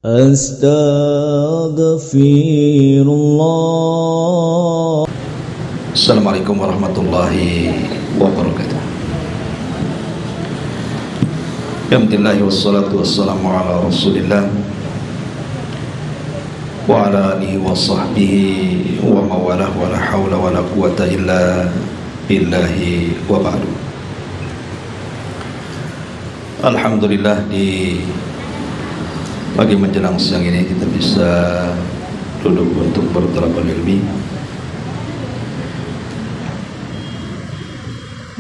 Astaghfirullah. Assalamualaikum warahmatullahi wabarakatuh. Alhamdulillah wassalatu wassalamu ala rasulillah wa ala alihi wa sahbihi wa mawalah wa la hawla wa la quwata illa billahi wa ba'du. Alhamdulillah, di pagi menjelang siang ini kita bisa duduk untuk bertalabul ilmi,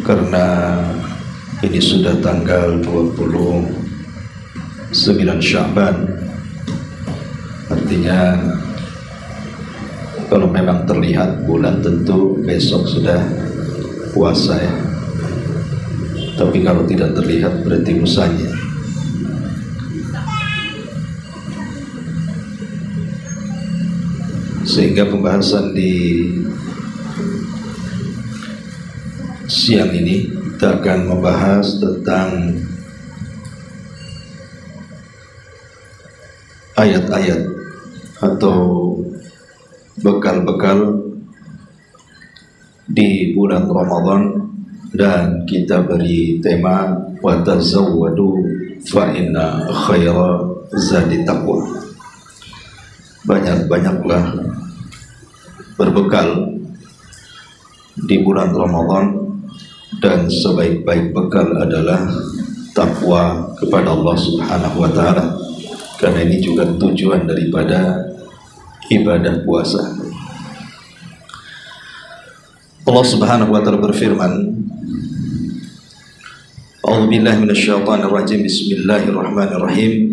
karena ini sudah tanggal 29 Sya'ban. Artinya kalau memang terlihat bulan tentu besok sudah puasa ya. Tapi kalau tidak terlihat berarti lusanya. Sehingga pembahasan di siang ini kita akan membahas tentang ayat-ayat atau bekal-bekal di bulan Ramadan, dan kita beri tema wa tazawwadu fa inna khaira zadi taqwa. Banyak-banyaklah berbekal di bulan Ramadan, dan sebaik-baik bekal adalah takwa kepada Allah Subhanahu wa taala. Karena ini juga tujuan daripada ibadah puasa. Allah Subhanahu wa taala berfirman, A'udzubillahi minasyaitonir rajim. Bismillahirrahmanirrahim.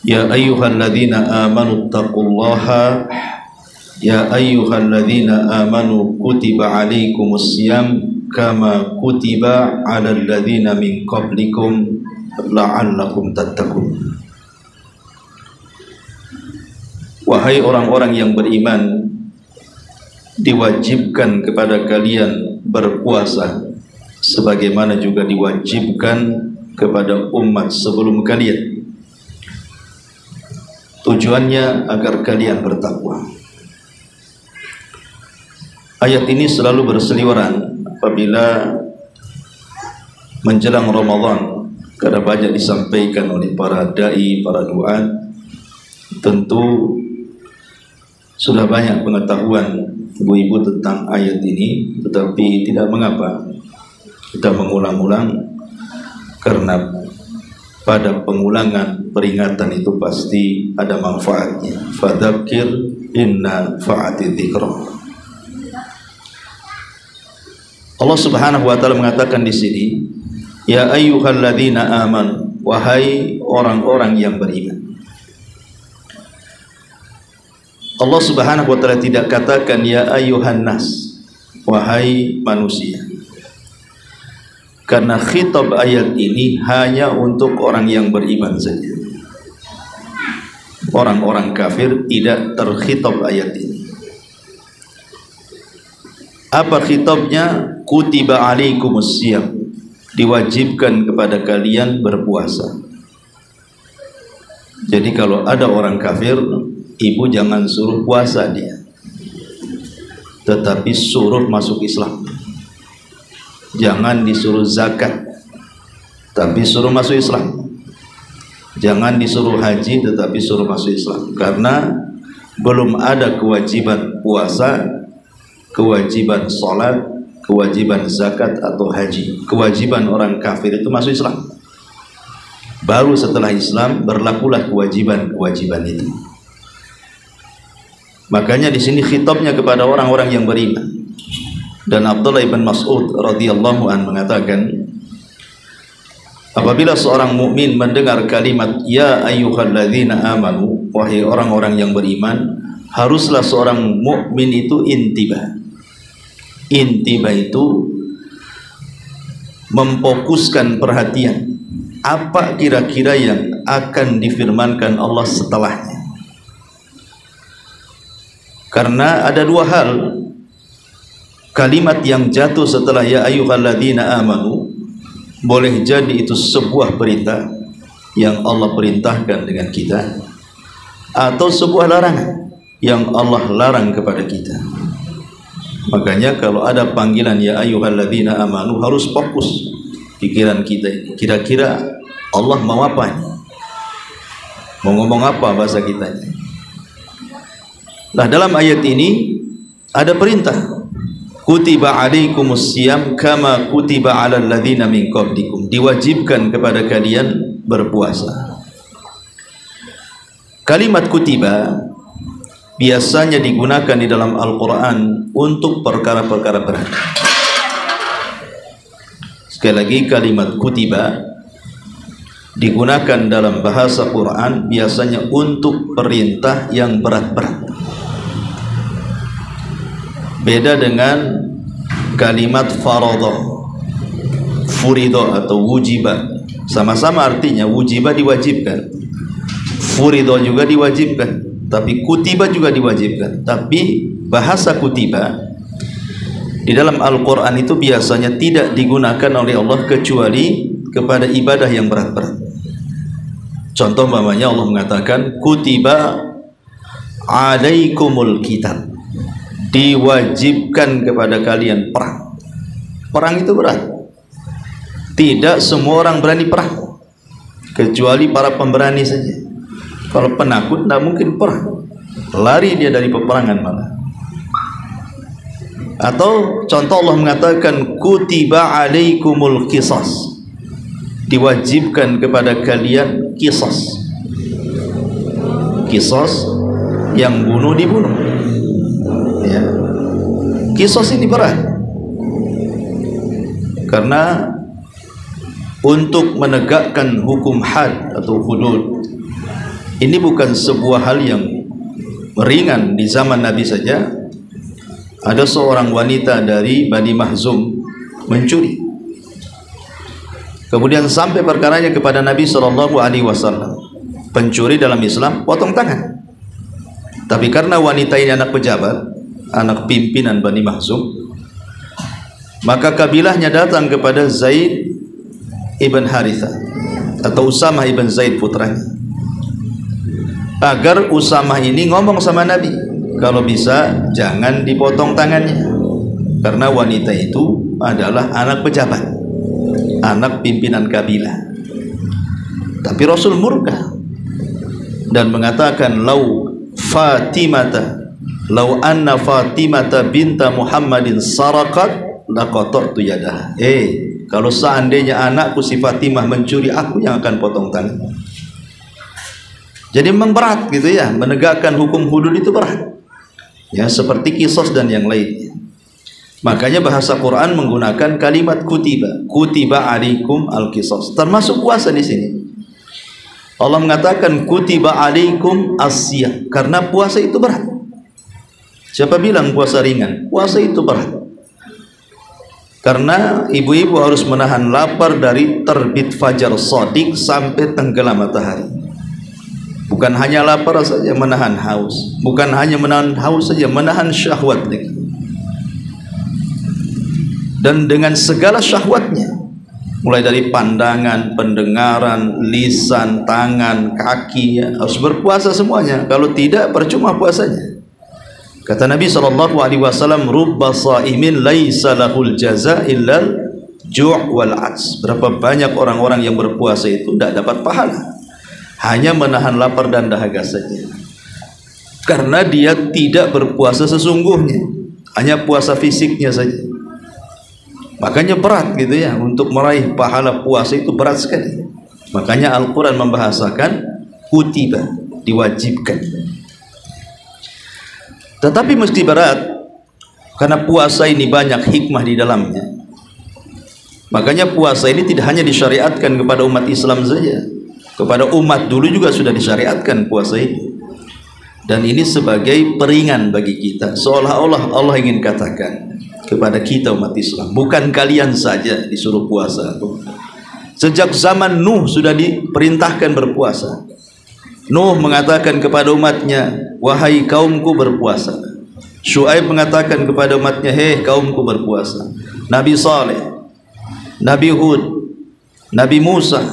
Ya ayyuhalladzina amanu taqullaha ya ayyuhalladzina amanu kutiba alaikumusiyam kama kutiba alal ladzina min qablikum la'allakum tattaqun. Wahai orang-orang yang beriman, diwajibkan kepada kalian berpuasa sebagaimana juga diwajibkan kepada umat sebelum kalian. Tujuannya agar kalian bertakwa. Ayat ini selalu berseliweran apabila menjelang Ramadan, karena banyak disampaikan oleh para dai, para duat. Tentu sudah banyak pengetahuan ibu-ibu tentang ayat ini, tetapi tidak mengapa kita mengulang-ulang, karena pada pengulangan peringatan itu pasti ada manfaatnya. Fadzakir inna fa'ati dzikra. Allah Subhanahu wa taala mengatakan di sini, ya ayyuhalladzina amanu, wahai orang-orang yang beriman. Allah Subhanahu wa taala tidak katakan ya ayyuhan nas, wahai manusia. Karena khitab ayat ini hanya untuk orang yang beriman saja. Orang-orang kafir tidak terkhitab ayat ini. Apa khitabnya? Kutiba alaikumusiyam, diwajibkan kepada kalian berpuasa. Jadi kalau ada orang kafir, ibu jangan suruh puasa dia, tetapi suruh masuk Islam. Jangan disuruh zakat, tapi suruh masuk Islam. Jangan disuruh haji, tetapi suruh masuk Islam. Karena belum ada kewajiban puasa, kewajiban sholat, kewajiban zakat atau haji. Kewajiban orang kafir itu masuk Islam. Baru setelah Islam berlakulah kewajiban-kewajiban itu. Makanya di sini khitabnya kepada orang-orang yang beriman. Dan Abdullah ibn Mas'ud radhiyallahu anhu mengatakan, apabila seorang mukmin mendengar kalimat ya ayyuhalladzina amanu, wahai orang-orang yang beriman, haruslah seorang mukmin itu intibah. Intibah itu memfokuskan perhatian. Apa kira-kira yang akan difirmankan Allah setelahnya? Karena ada dua hal. Kalimat yang jatuh setelah ya ayyuhalladzina amanu boleh jadi itu sebuah perintah, yang Allah perintahkan dengan kita, atau sebuah larangan yang Allah larang kepada kita. Makanya kalau ada panggilan ya ayyuhalladzina amanu, harus fokus pikiran kita ini. Kira-kira Allah mau apa ini? Mau ngomong apa bahasa kita ini? Nah, dalam ayat ini ada perintah, kutiba alaikumus siyam kama kutiba alal ladzina min qablikum, diwajibkan kepada kalian berpuasa. Kalimat kutiba biasanya digunakan di dalam Al-Quran untuk perkara-perkara berat. Sekali lagi, kalimat kutiba digunakan dalam bahasa Quran biasanya untuk perintah yang berat-berat. Beda dengan kalimat faradha, furido atau wujiba. Sama-sama artinya, wujiba diwajibkan, furido juga diwajibkan, tapi kutiba juga diwajibkan. Tapi bahasa kutiba di dalam Al-Quran itu biasanya tidak digunakan oleh Allah kecuali kepada ibadah yang berat-berat. Contoh umpamanya Allah mengatakan kutiba alaikumul kitab, diwajibkan kepada kalian perang. Perang itu berat. Tidak semua orang berani perang, kecuali para pemberani saja. Kalau penakut tidak mungkin perang, lari dia dari peperangan malah. Atau contoh Allah mengatakan kutiba alaikumul qisas, diwajibkan kepada kalian qisas. Qisas yang bunuh dibunuh. Ya. Qisas ini berat, karena untuk menegakkan hukum had atau hudud ini bukan sebuah hal yang ringan. Di zaman Nabi saja ada seorang wanita dari Bani Mahzum mencuri, kemudian sampai perkaranya kepada Nabi SAW. Pencuri dalam Islam potong tangan, tapi karena wanita ini anak pejabat, anak pimpinan Bani Mahzum, maka kabilahnya datang kepada Zaid ibn Harithah atau Usamah ibn Zaid putranya, agar Usamah ini ngomong sama Nabi, kalau bisa jangan dipotong tangannya, karena wanita itu adalah anak pejabat, anak pimpinan kabilah. Tapi Rasul murka dan mengatakan lau anna Fatimata binta Muhammadin sarakat laqata'tu yadaha. Kalau seandainya anakku si Fatimah mencuri, aku yang akan potong tangan. Jadi memang berat gitu ya, menegakkan hukum hudud itu berat. Ya, seperti qisas dan yang lainnya. Makanya bahasa Quran menggunakan kalimat kutiba, kutiba alaikum al-qisas, termasuk puasa di sini. Allah mengatakan kutiba alaikum as-siyam, karena puasa itu berat. Siapa bilang puasa ringan? Puasa itu berat. Karena ibu-ibu harus menahan lapar dari terbit fajar shadiq sampai tenggelam matahari. Bukan hanya lapar saja, menahan haus. Bukan hanya menahan haus saja, menahan syahwat lagi. Dan dengan segala syahwatnya, mulai dari pandangan, pendengaran, lisan, tangan, kaki, ya, harus berpuasa semuanya. Kalau tidak, percuma puasanya. Kata Nabi SAW, rubba sa'imin laisa lahul jaza illal ju' wal 'ats. Berapa banyak orang-orang yang berpuasa itu tidak dapat pahala, hanya menahan lapar dan dahaga saja, karena dia tidak berpuasa sesungguhnya, hanya puasa fisiknya saja. Makanya berat gitu ya, untuk meraih pahala puasa itu berat sekali. Makanya Al-Quran membahasakan kutiba, diwajibkan. Tetapi mesti berat, karena puasa ini banyak hikmah di dalamnya. Makanya puasa ini tidak hanya disyariatkan kepada umat Islam saja, kepada umat dulu juga sudah disyariatkan puasa ini. Dan ini sebagai peringan bagi kita, seolah-olah Allah ingin katakan kepada kita umat Islam, bukan kalian saja disuruh puasa. Sejak zaman Nuh sudah diperintahkan berpuasa. Nuh mengatakan kepada umatnya, wahai kaumku berpuasa. Syuaib mengatakan kepada umatnya, hei kaumku berpuasa. Nabi Saleh, Nabi Hud, Nabi Musa,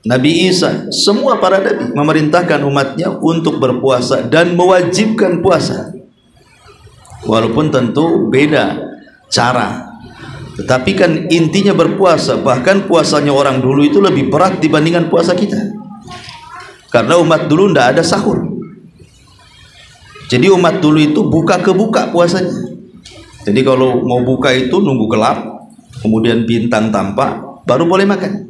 Nabi Isa, semua para nabi memerintahkan umatnya untuk berpuasa dan mewajibkan puasa. Walaupun tentu beda cara, tetapi kan intinya berpuasa. Bahkan puasanya orang dulu itu lebih berat dibandingkan puasa kita, karena umat dulu tidak ada sahur. Jadi umat dulu itu buka ke buka puasanya. Jadi kalau mau buka itu nunggu gelap, kemudian bintang tampak, baru boleh makan.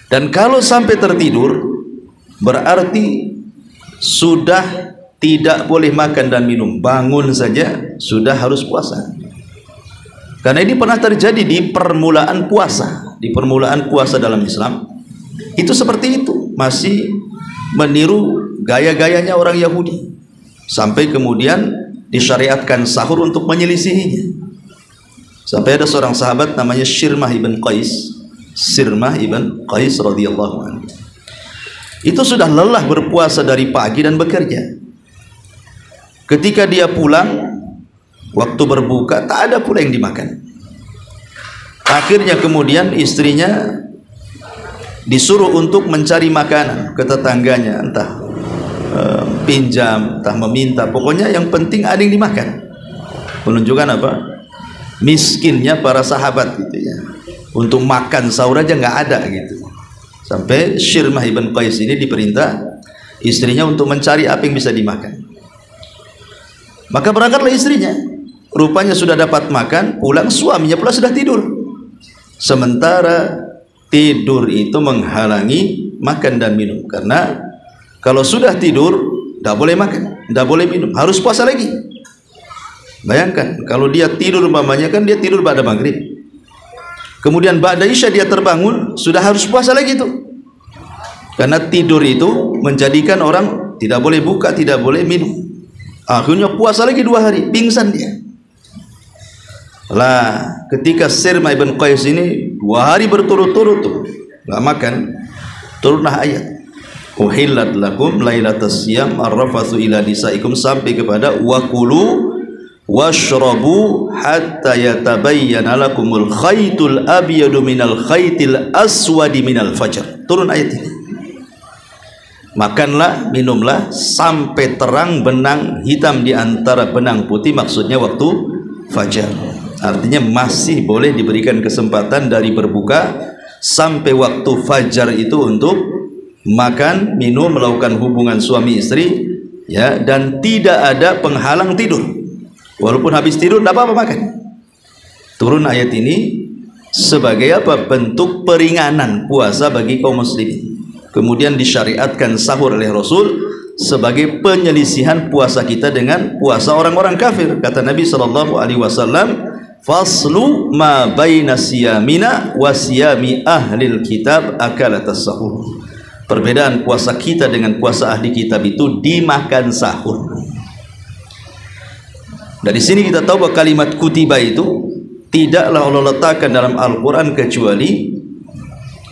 Dan kalau sampai tertidur, berarti sudah tidak boleh makan dan minum. Bangun saja sudah harus puasa. Karena ini pernah terjadi di permulaan puasa. Di permulaan puasa dalam Islam itu seperti itu, masih meniru gaya-gayanya orang Yahudi, sampai kemudian disyariatkan sahur untuk menyelisihinya. Sampai ada seorang sahabat namanya Sirmah ibn Qais radhiyallahu anhu. Itu sudah lelah berpuasa dari pagi dan bekerja. Ketika dia pulang, waktu berbuka tak ada pula yang dimakan. Akhirnya kemudian istrinya disuruh untuk mencari makanan ke tetangganya, entah pinjam, entah meminta, pokoknya yang penting ada yang dimakan. Menunjukkan apa? Miskinnya para sahabat gitu ya. Untuk makan sahur aja nggak ada gitu. Sampai Sirmah ibn Qais ini diperintah istrinya untuk mencari apa yang bisa dimakan. Maka berangkatlah istrinya. Rupanya sudah dapat makan, pulang suaminya pula sudah tidur. Sementara tidur itu menghalangi makan dan minum. Karena kalau sudah tidur, tidak boleh makan, tidak boleh minum, harus puasa lagi. Bayangkan kalau dia tidur umpamanya, kan dia tidur pada maghrib, kemudian ba'da isya dia terbangun, sudah harus puasa lagi tuh. Karena tidur itu menjadikan orang tidak boleh buka, tidak boleh minum. Akhirnya puasa lagi 2 hari, pingsan dia. Lah, ketika Sirmah ibn Qais ini 2 hari berturut-turut tuh nggak makan, turunlah ayat uhillat lakum lailatas siyam arrafatsu ila nisaikum, sampai kepada wakulu washrabu hatta yatabayyana lakumul khaytul abyadu minal khaytil aswadi minal fajr. Turun ayat ini. Makanlah, minumlah sampai terang benang hitam di antara benang putih, maksudnya waktu fajar. Artinya masih boleh diberikan kesempatan dari berbuka sampai waktu fajar itu untuk makan, minum, melakukan hubungan suami istri, ya, dan tidak ada penghalang tidur. Walaupun habis tidur tidak apa-apa makan. Turun ayat ini sebagai apa? Bentuk peringanan puasa bagi kaum muslimin. Kemudian disyariatkan sahur oleh Rasul sebagai penyelisihan puasa kita dengan puasa orang-orang kafir. Kata Nabi SAW, faslu ma baina siyamina wa siyami ahlil kitab akalatas sahur. Perbedaan puasa kita dengan puasa ahli kitab itu dimakan sahur. Dari sini kita tahu bahwa kalimat kutiba itu tidaklah Allah letakkan dalam Al-Quran kecuali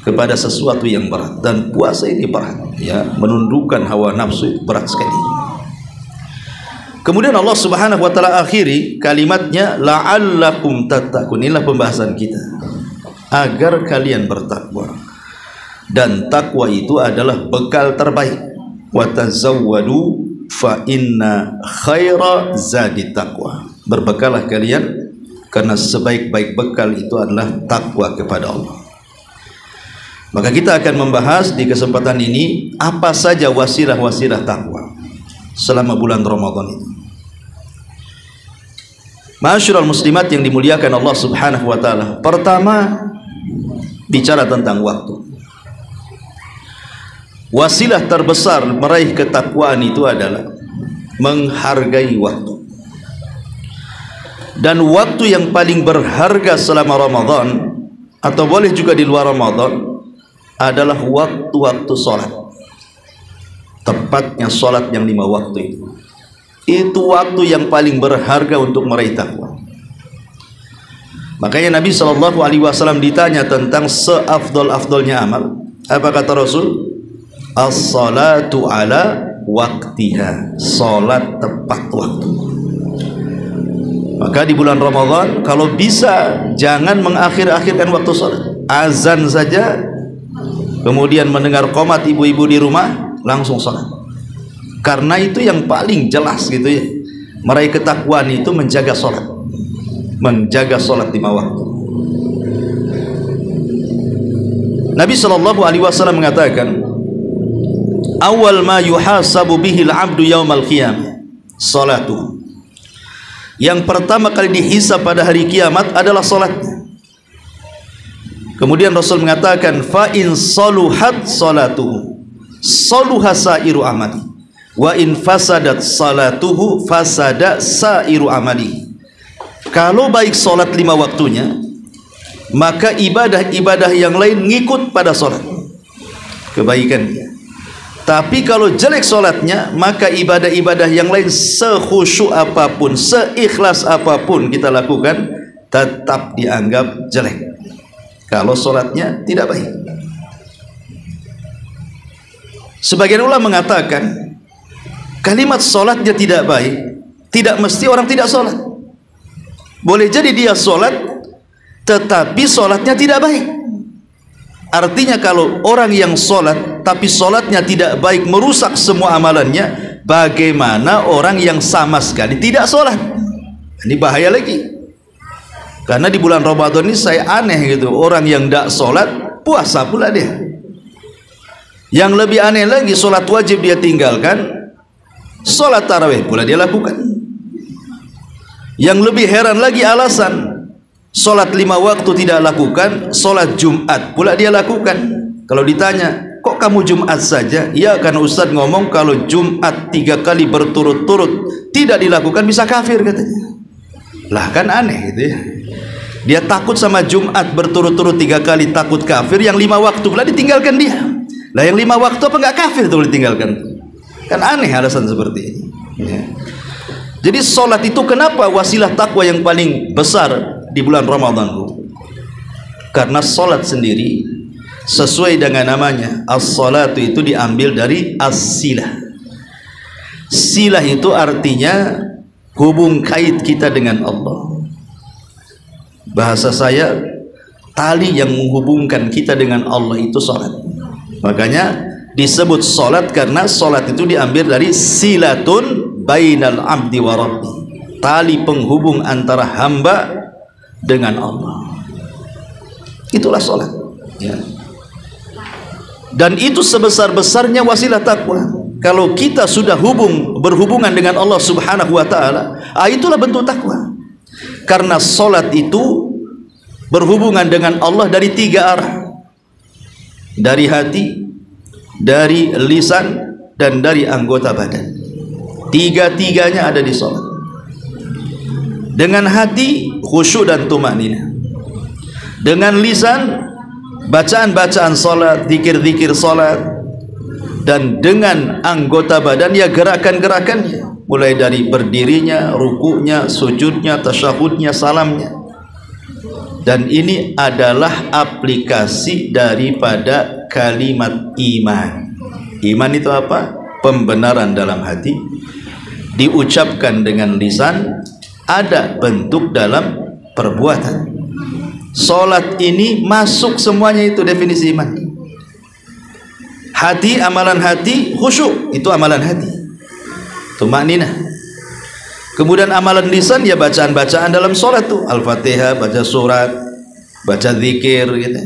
kepada sesuatu yang berat, dan puasa ini berat, ya, menundukkan hawa nafsu berat sekali. Kemudian Allah Subhanahu wa taala akhiri kalimatnya la'allakum tattaqun. Inilah pembahasan kita, agar kalian bertakwa, dan takwa itu adalah bekal terbaik. Wa tazawwadu fa inna khaira zadi taqwa. Berbekalah kalian, karena sebaik-baik bekal itu adalah takwa kepada Allah. Maka kita akan membahas di kesempatan ini apa saja wasilah-wasilah takwa selama bulan Ramadan ini. Ma'asyiral muslimat yang dimuliakan Allah Subhanahu wa taala. Pertama, bicara tentang waktu. Wasilah terbesar meraih ketakwaan itu adalah menghargai waktu. Dan waktu yang paling berharga selama Ramadan, atau boleh juga di luar Ramadan, adalah waktu-waktu sholat. Tepatnya sholat yang 5 waktu itu waktu yang paling berharga untuk meraih takwa. Makanya Nabi SAW ditanya tentang seafdol-afdolnya amal. Apa kata Rasul? As-salatu ala waktiha. Sholat tepat waktu. Maka di bulan Ramadan kalau bisa jangan mengakhir-akhirkan waktu sholat. Azan saja kemudian mendengar qomat ibu-ibu di rumah, langsung sholat. Karena itu yang paling jelas gitu ya, meraih ketakwaan itu menjaga sholat, menjaga sholat 5 waktu. Nabi SAW mengatakan, awal ma yuhasabu bihil abdu yaumal qiyamah salatuh. Yang pertama kali dihisab pada hari kiamat adalah salatnya. Kemudian Rasul mengatakan, fa in saluhat salatuhu saluha sairu amali wa in fasadat salatuhu fasada sairu amali. Kalau baik salat 5 waktunya, maka ibadah-ibadah yang lain ngikut pada salat, kebaikannya. Tapi kalau jelek solatnya, maka ibadah-ibadah yang lain sekhusyuk apapun, seikhlas apapun kita lakukan, tetap dianggap jelek kalau solatnya tidak baik. Sebagian ulama mengatakan, kalimat solatnya tidak baik tidak mesti orang tidak solat. Boleh jadi dia solat tetapi solatnya tidak baik. Artinya kalau orang yang sholat tapi sholatnya tidak baik, merusak semua amalannya, bagaimana orang yang sama sekali tidak sholat? Ini bahaya lagi. Karena di bulan Ramadan ini saya aneh gitu, orang yang tidak sholat puasa pula dia. Yang lebih aneh lagi, sholat wajib dia tinggalkan, sholat tarawih pula dia lakukan. Yang lebih heran lagi alasan, sholat 5 waktu tidak lakukan, sholat Jumat pula dia lakukan. Kalau ditanya, kok kamu Jumat saja? Ya, karena Ustadz ngomong kalau Jumat 3 kali berturut-turut tidak dilakukan bisa kafir katanya. Lah kan aneh gitu ya. Dia takut sama Jumat berturut-turut 3 kali, takut kafir. Yang 5 waktu pula ditinggalkan dia. Lah yang 5 waktu apa enggak kafir itu ditinggalkan? Kan aneh alasan seperti ini ya. Jadi sholat itu kenapa wasilah takwa yang paling besar di bulan Ramadan? Karena sholat sendiri sesuai dengan namanya, as-salatu itu diambil dari as-silah. Silah itu artinya hubung kait kita dengan Allah. Bahasa saya, tali yang menghubungkan kita dengan Allah itu sholat. Makanya disebut sholat karena sholat itu diambil dari silatun bainal abdi wa rabbi, tali penghubung antara hamba dengan Allah. Itulah sholat ya. Dan itu sebesar-besarnya wasilah takwa. Kalau kita sudah berhubungan dengan Allah subhanahu wa ta'ala, itulah bentuk takwa. Karena sholat itu berhubungan dengan Allah dari 3 arah, dari hati, dari lisan, dan dari anggota badan. 3-tiganya ada di sholat. Dengan hati khusyuk dan tumanina, dengan lisan bacaan-bacaan salat, zikir-zikir salat, dan dengan anggota badan ya gerakan-gerakannya, mulai dari berdirinya, rukuknya, sujudnya, tasyahudnya, salamnya. Dan ini adalah aplikasi daripada kalimat iman. Iman itu apa? Pembenaran dalam hati, diucapkan dengan lisan, ada bentuk dalam perbuatan. Salat ini masuk semuanya, itu definisi iman. Hati, amalan hati, khusyuk, itu amalan hati, tumakninah. Kemudian amalan lisan ya bacaan-bacaan dalam salat tuh, Al-Fatihah, baca surat, baca zikir gitu.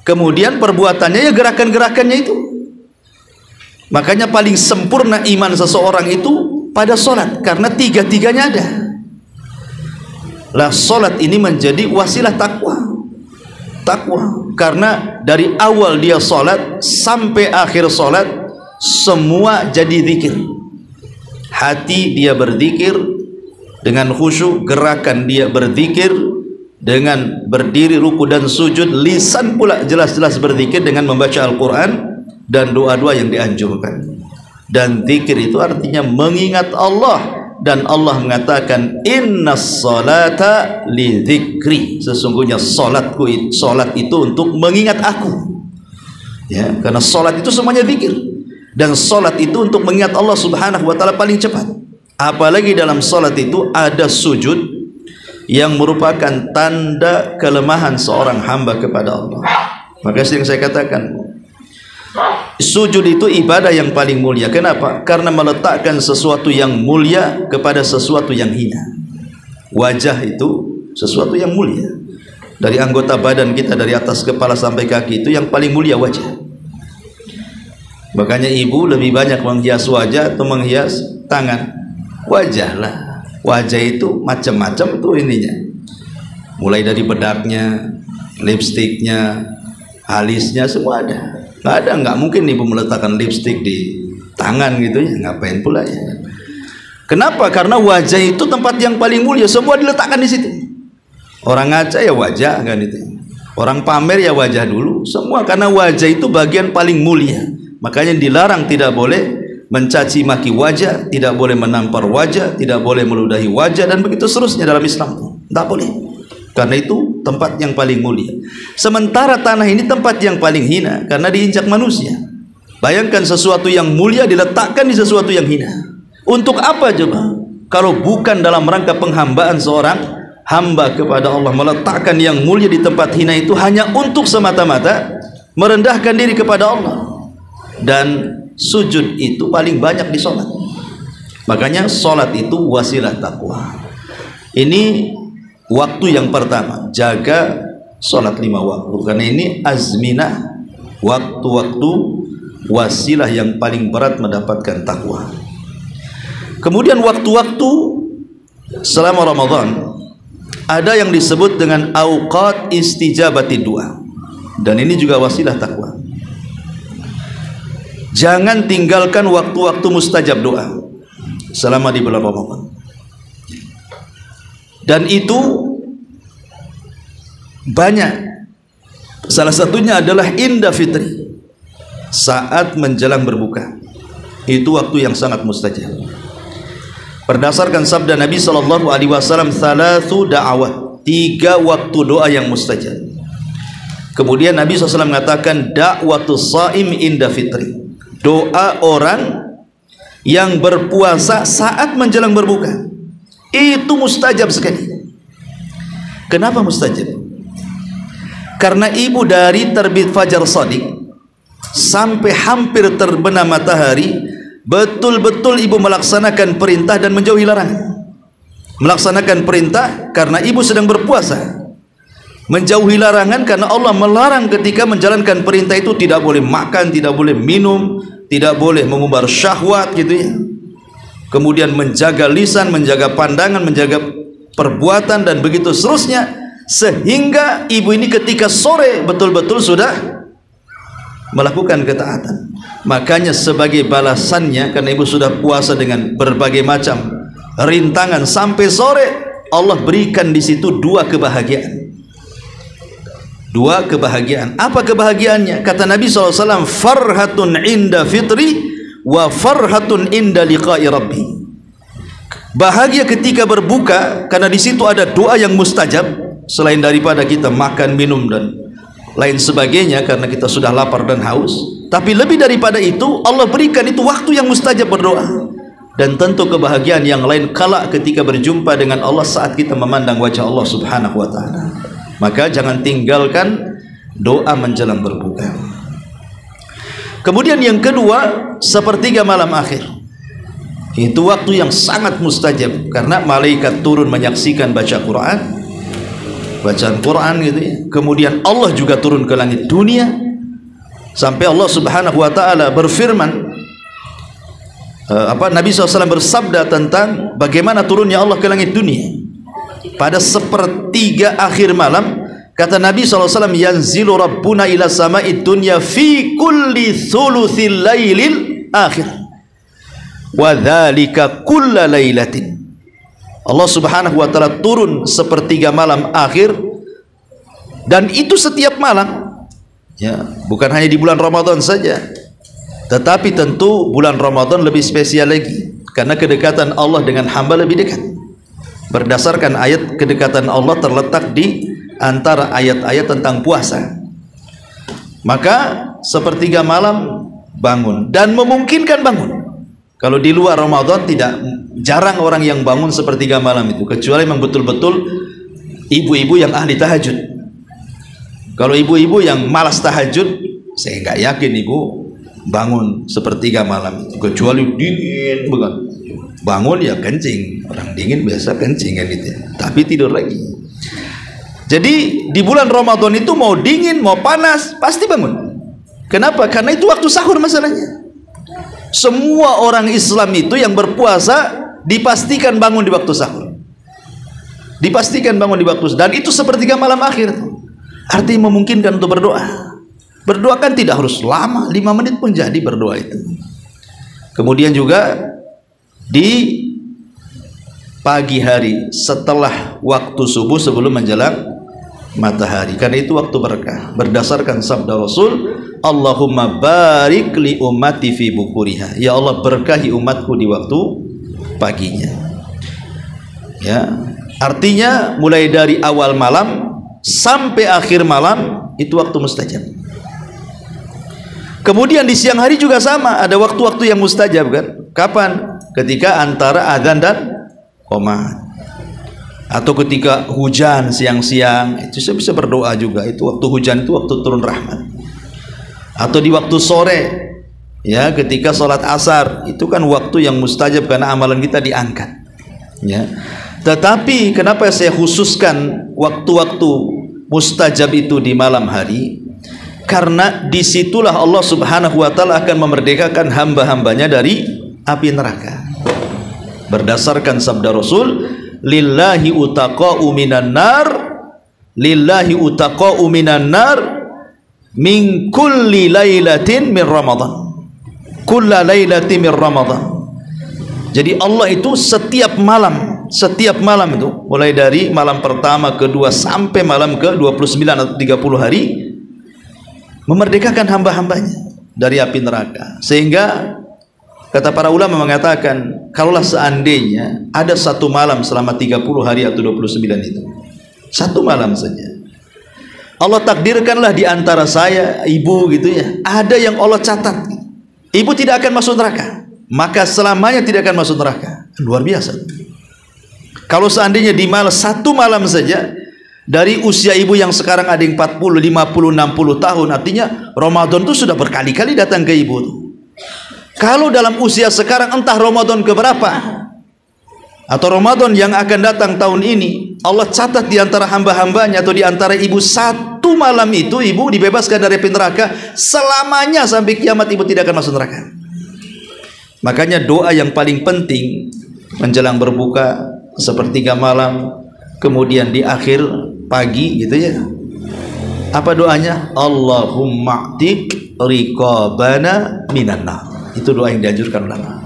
Kemudian perbuatannya ya gerakan-gerakannya itu. Makanya paling sempurna iman seseorang itu pada salat, karena 3-tiganya ada. Lah salat ini menjadi wasilah takwa. Karena dari awal dia salat sampai akhir salat semua jadi zikir. Hati dia berzikir dengan khusyuk, gerakan dia berzikir dengan berdiri, ruku dan sujud, lisan pula jelas-jelas berzikir dengan membaca Al-Quran dan doa-doa yang dianjurkan. Dan zikir itu artinya mengingat Allah. Dan Allah mengatakan, innas salata li dzikri, sesungguhnya salat itu untuk mengingat aku ya, karena salat itu semuanya zikir, dan salat itu untuk mengingat Allah subhanahu wa ta'ala paling cepat. Apalagi dalam salat itu ada sujud yang merupakan tanda kelemahan seorang hamba kepada Allah. Maka sering saya katakan, Sujud itu ibadah yang paling mulia. Kenapa? Karena meletakkan sesuatu yang mulia kepada sesuatu yang hina. Wajah itu sesuatu yang mulia. Dari anggota badan kita, dari atas kepala sampai kaki, itu yang paling mulia wajah. Makanya ibu lebih banyak menghias wajah atau menghias tangan? Wajah lah. Wajah itu macam-macam tuh ininya. Mulai dari bedaknya, lipstiknya, alisnya, semua ada. Nggak mungkin ibu meletakkan lipstik di tangan gitu ya, ngapain pula ya. Kenapa? Karena wajah itu tempat yang paling mulia, semua diletakkan di situ. Orang ngaca ya wajah kan itu. Orang pamer ya wajah dulu, semua karena wajah itu bagian paling mulia. Makanya dilarang, tidak boleh mencaci maki wajah, tidak boleh menampar wajah, tidak boleh meludahi wajah, dan begitu seterusnya dalam Islam. Tidak boleh. Karena itu tempat yang paling mulia. Sementara tanah ini tempat yang paling hina karena diinjak manusia. Bayangkan sesuatu yang mulia diletakkan di sesuatu yang hina. Untuk apa coba? Kalau bukan dalam rangka penghambaan seorang hamba kepada Allah, meletakkan yang mulia di tempat hina itu hanya untuk semata-mata merendahkan diri kepada Allah. Dan sujud itu paling banyak di sholat. Makanya sholat itu wasilah takwa. Ini waktu yang pertama, jaga sholat 5 waktu, karena ini azminah, waktu-waktu wasilah yang paling berat mendapatkan takwa. Kemudian waktu-waktu selama Ramadan ada yang disebut dengan awqat istijabati doa, dan ini juga wasilah takwa. Jangan tinggalkan waktu-waktu mustajab doa selama di bulan Ramadan. Dan itu banyak. Salah satunya adalah inda fitri, saat menjelang berbuka. Itu waktu yang sangat mustajab. Berdasarkan sabda Nabi SAW, thalathu da'awat, 3 waktu doa yang mustajab. Kemudian Nabi SAW mengatakan da'watus saim inda fitri, doa orang yang berpuasa saat menjelang berbuka. Itu mustajab sekali. Kenapa mustajab? Karena ibu dari terbit fajar shadiq sampai hampir terbenam matahari, betul-betul ibu melaksanakan perintah dan menjauhi larangan. Melaksanakan perintah karena ibu sedang berpuasa, menjauhi larangan karena Allah melarang ketika menjalankan perintah itu tidak boleh makan, tidak boleh minum, tidak boleh mengumbar syahwat gitu ya. Kemudian menjaga lisan, menjaga pandangan, menjaga perbuatan, dan begitu seterusnya, sehingga ibu ini ketika sore betul-betul sudah melakukan ketaatan. Makanya sebagai balasannya, karena ibu sudah puasa dengan berbagai macam rintangan sampai sore, Allah berikan di situ 2 kebahagiaan. 2 kebahagiaan. Apa kebahagiaannya? Kata Nabi SAW, farhatun inda fitri wa farhatun inda liqa'i rabbi. Bahagia ketika berbuka karena di situ ada doa yang mustajab, selain daripada kita makan, minum dan lain sebagainya karena kita sudah lapar dan haus. Tapi lebih daripada itu, Allah berikan itu waktu yang mustajab berdoa. Dan tentu kebahagiaan yang lain kala ketika berjumpa dengan Allah saat kita memandang wajah Allah Subhanahu wa ta'ala. Maka jangan tinggalkan doa menjelang berbuka. Kemudian yang kedua, sepertiga malam akhir. Itu waktu yang sangat mustajab karena malaikat turun menyaksikan baca Quran, bacaan Quran gitu ya. Kemudian Allah juga turun ke langit dunia, sampai Allah Subhanahu wa ta'ala berfirman, Nabi SAW bersabda tentang bagaimana turunnya Allah ke langit dunia. Pada sepertiga akhir malam, kata Nabi SAW, yanzilu rabbuna ila sama'id dunya fi kulli thuluthil lailil akhir wa dhalika kulla lailatin. Allah Subhanahu wa ta'ala turun sepertiga malam akhir, dan itu setiap malam ya, bukan hanya di bulan Ramadan saja, tetapi tentu bulan Ramadan lebih spesial lagi karena kedekatan Allah dengan hamba lebih dekat. Berdasarkan ayat, kedekatan Allah terletak di antara ayat-ayat tentang puasa. Maka sepertiga malam bangun, dan memungkinkan bangun. Kalau di luar Ramadan jarang orang yang bangun sepertiga malam itu, kecuali memang betul-betul ibu-ibu yang ahli tahajud. Kalau ibu-ibu yang malas tahajud, saya nggak yakin ibu bangun sepertiga malam itu, kecuali dingin bukan. Bangun ya kencing, orang dingin biasa kencing kan gitu, tapi tidur lagi. Jadi di bulan Ramadan itu mau dingin mau panas pasti bangun. Kenapa? Karena itu waktu sahur masalahnya. Semua orang Islam itu yang berpuasa dipastikan bangun di waktu sahur, dipastikan bangun di waktu, dan itu sepertiga malam akhir. Artinya memungkinkan untuk berdoa. Berdoa kan tidak harus lama, 5 menit pun jadi berdoa itu. Kemudian juga di pagi hari setelah waktu subuh sebelum menjelang matahari, karena itu waktu berkah. Berdasarkan sabda Rasul, Allahumma barik li ummati fi bukuriha, ya Allah berkahi umatku di waktu paginya. Ya, artinya mulai dari awal malam sampai akhir malam itu waktu mustajab. Kemudian di siang hari juga sama, ada waktu-waktu yang mustajab kan? Kapan? Ketika antara adzan dan qomat, atau ketika hujan siang-siang itu saya bisa berdoa juga. Itu waktu hujan itu waktu turun rahmat. Atau di waktu sore ya, ketika sholat asar itu kan waktu yang mustajab karena amalan kita diangkat ya. Tetapi kenapa saya khususkan waktu-waktu mustajab itu di malam hari? Karena disitulah Allah subhanahu wa ta'ala akan memerdekakan hamba-hambanya dari api neraka. Berdasarkan sabda Rasul, lillahi utaqa'u minan nar, lillahi utaqa'u minan nar min kulli lailatin min Ramadan, kulla lailatin min Ramadan. Jadi Allah itu setiap malam itu mulai dari malam pertama, kedua sampai malam ke-29 atau 30 hari memerdekakan hamba-hambanya dari api neraka. Sehingga kata para ulama mengatakan, kalaulah seandainya ada satu malam selama 30 hari atau 29 itu, satu malam saja, Allah takdirkanlah di antara saya, ibu gitu ya, ada yang Allah catat ibu tidak akan masuk neraka, maka selamanya tidak akan masuk neraka. Luar biasa. Kalau seandainya di malam satu malam saja, dari usia ibu yang sekarang ada yang 40, 50, 60 tahun, artinya Ramadan itu sudah berkali-kali datang ke ibu tuh. Kalau dalam usia sekarang entah Ramadan keberapa atau Ramadan yang akan datang tahun ini, Allah catat di antara hamba-hambanya atau di antara ibu, satu malam itu ibu dibebaskan dari api neraka, selamanya sampai kiamat ibu tidak akan masuk neraka. Makanya doa yang paling penting menjelang berbuka sepertiga malam, kemudian di akhir pagi gitu ya, apa doanya? Allahumma a'tiq riqabana minan nar. Itu doa yang dianjurkan ulama.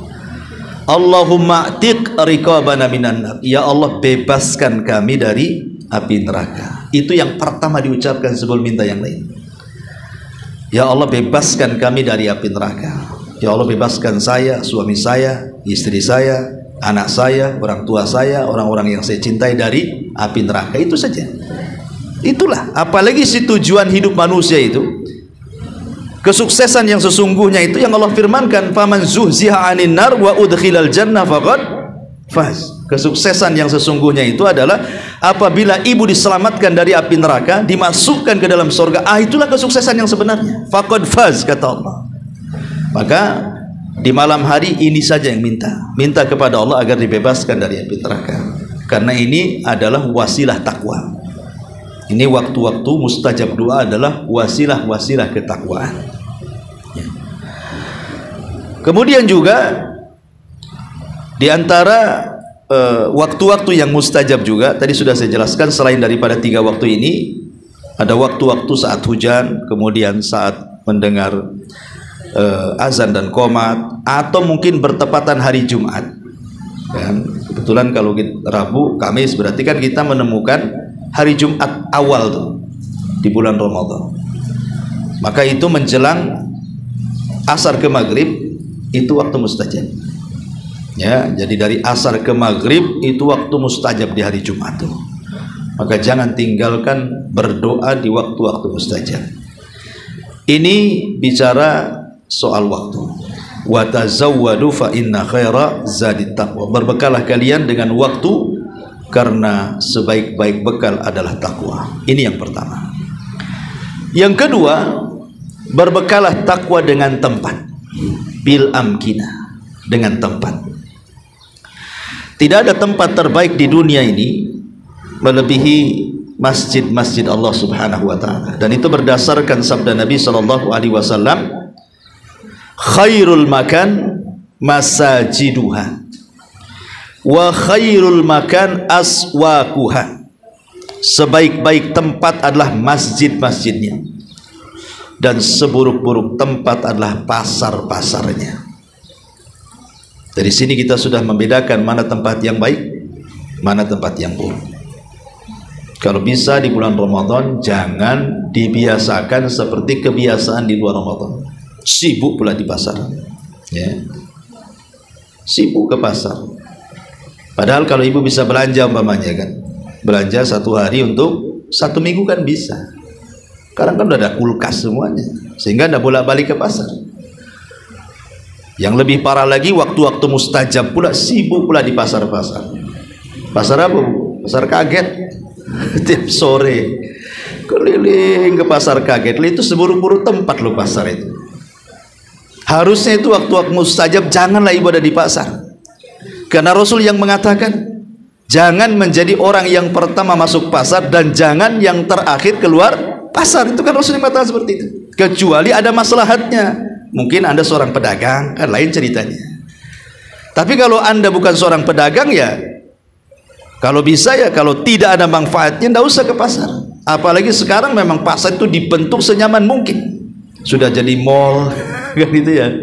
Allahumma a'tiq riqabana minan nar, ya Allah bebaskan kami dari api neraka. Itu yang pertama diucapkan sebelum minta yang lain. Ya Allah bebaskan kami dari api neraka. Ya Allah bebaskan saya, suami saya, istri saya, anak saya, orang tua saya, orang-orang yang saya cintai dari api neraka. Itu saja. Itulah, apalagi si tujuan hidup manusia itu, kesuksesan yang sesungguhnya itu yang Allah firmankan, faman zuhziha 'anil nar wa udkhilal jannah faqad faz. Kesuksesan yang sesungguhnya itu adalah apabila ibu diselamatkan dari api neraka, dimasukkan ke dalam surga. Itulah kesuksesan yang sebenarnya. Faqad faz kata Allah. Maka di malam hari ini saja yang minta kepada Allah agar dibebaskan dari api neraka, karena ini adalah wasilah takwa. Ini waktu-waktu mustajab doa adalah wasilah-wasilah ketakwaan ya. Kemudian juga di antara waktu-waktu yang mustajab juga tadi sudah saya jelaskan, selain daripada 3 waktu ini, ada waktu-waktu saat hujan, kemudian saat mendengar azan dan qomat, atau mungkin bertepatan hari Jumat kan. Kebetulan kalau Rabu, Kamis berarti kan kita menemukan hari Jumat awal tuh di bulan Ramadan. Maka itu menjelang asar ke maghrib itu waktu mustajab ya. Jadi dari asar ke maghrib itu waktu mustajab di hari Jumat tuh. Maka jangan tinggalkan berdoa di waktu-waktu mustajab. Ini bicara soal waktu. Wa tazawwadu fa inna khaira zadit taqwa. Berbekalah kalian dengan waktu, karena sebaik-baik bekal adalah takwa. Ini yang pertama. Yang kedua, Berbekalah takwa dengan tempat, bil amkinah, dengan tempat. Tidak ada tempat terbaik di dunia ini melebihi masjid-masjid Allah Subhanahu wa taala, dan itu berdasarkan sabda Nabi sallallahu alaihi wasallam, khairul makan masajiduha wa khairul makan aswaquha. Sebaik-baik tempat adalah masjid-masjidnya, dan seburuk-buruk tempat adalah pasar-pasarnya. Dari sini kita sudah membedakan mana tempat yang baik, mana tempat yang buruk. Kalau bisa di bulan Ramadan jangan dibiasakan seperti kebiasaan di luar Ramadan. Sibuk pula di pasar, ya. Sibuk ke pasar. Padahal kalau ibu bisa belanja umpamanya kan, belanja 1 hari untuk 1 minggu kan bisa. Sekarang kan udah ada kulkas semuanya, sehingga tidak bolak-balik ke pasar. Yang lebih parah lagi, waktu-waktu mustajab pula sibuk pula di pasar-pasar. Pasar apa, Bu? Pasar kaget. Tiap sore keliling ke pasar kaget. Itu seburuk-buruk tempat loh pasar itu. Harusnya itu waktu-waktu mustajab janganlah ibu ada di pasar. Karena Rasul yang mengatakan, jangan menjadi orang yang pertama masuk pasar dan jangan yang terakhir keluar pasar. Itu kan Rasul yang mengatakan seperti itu. Kecuali ada maslahatnya. Mungkin Anda seorang pedagang, kan lain ceritanya. Tapi kalau Anda bukan seorang pedagang, ya kalau bisa ya, kalau tidak ada manfaatnya tidak usah ke pasar. Apalagi sekarang memang pasar itu dibentuk senyaman mungkin. Sudah jadi mall kan gitu ya.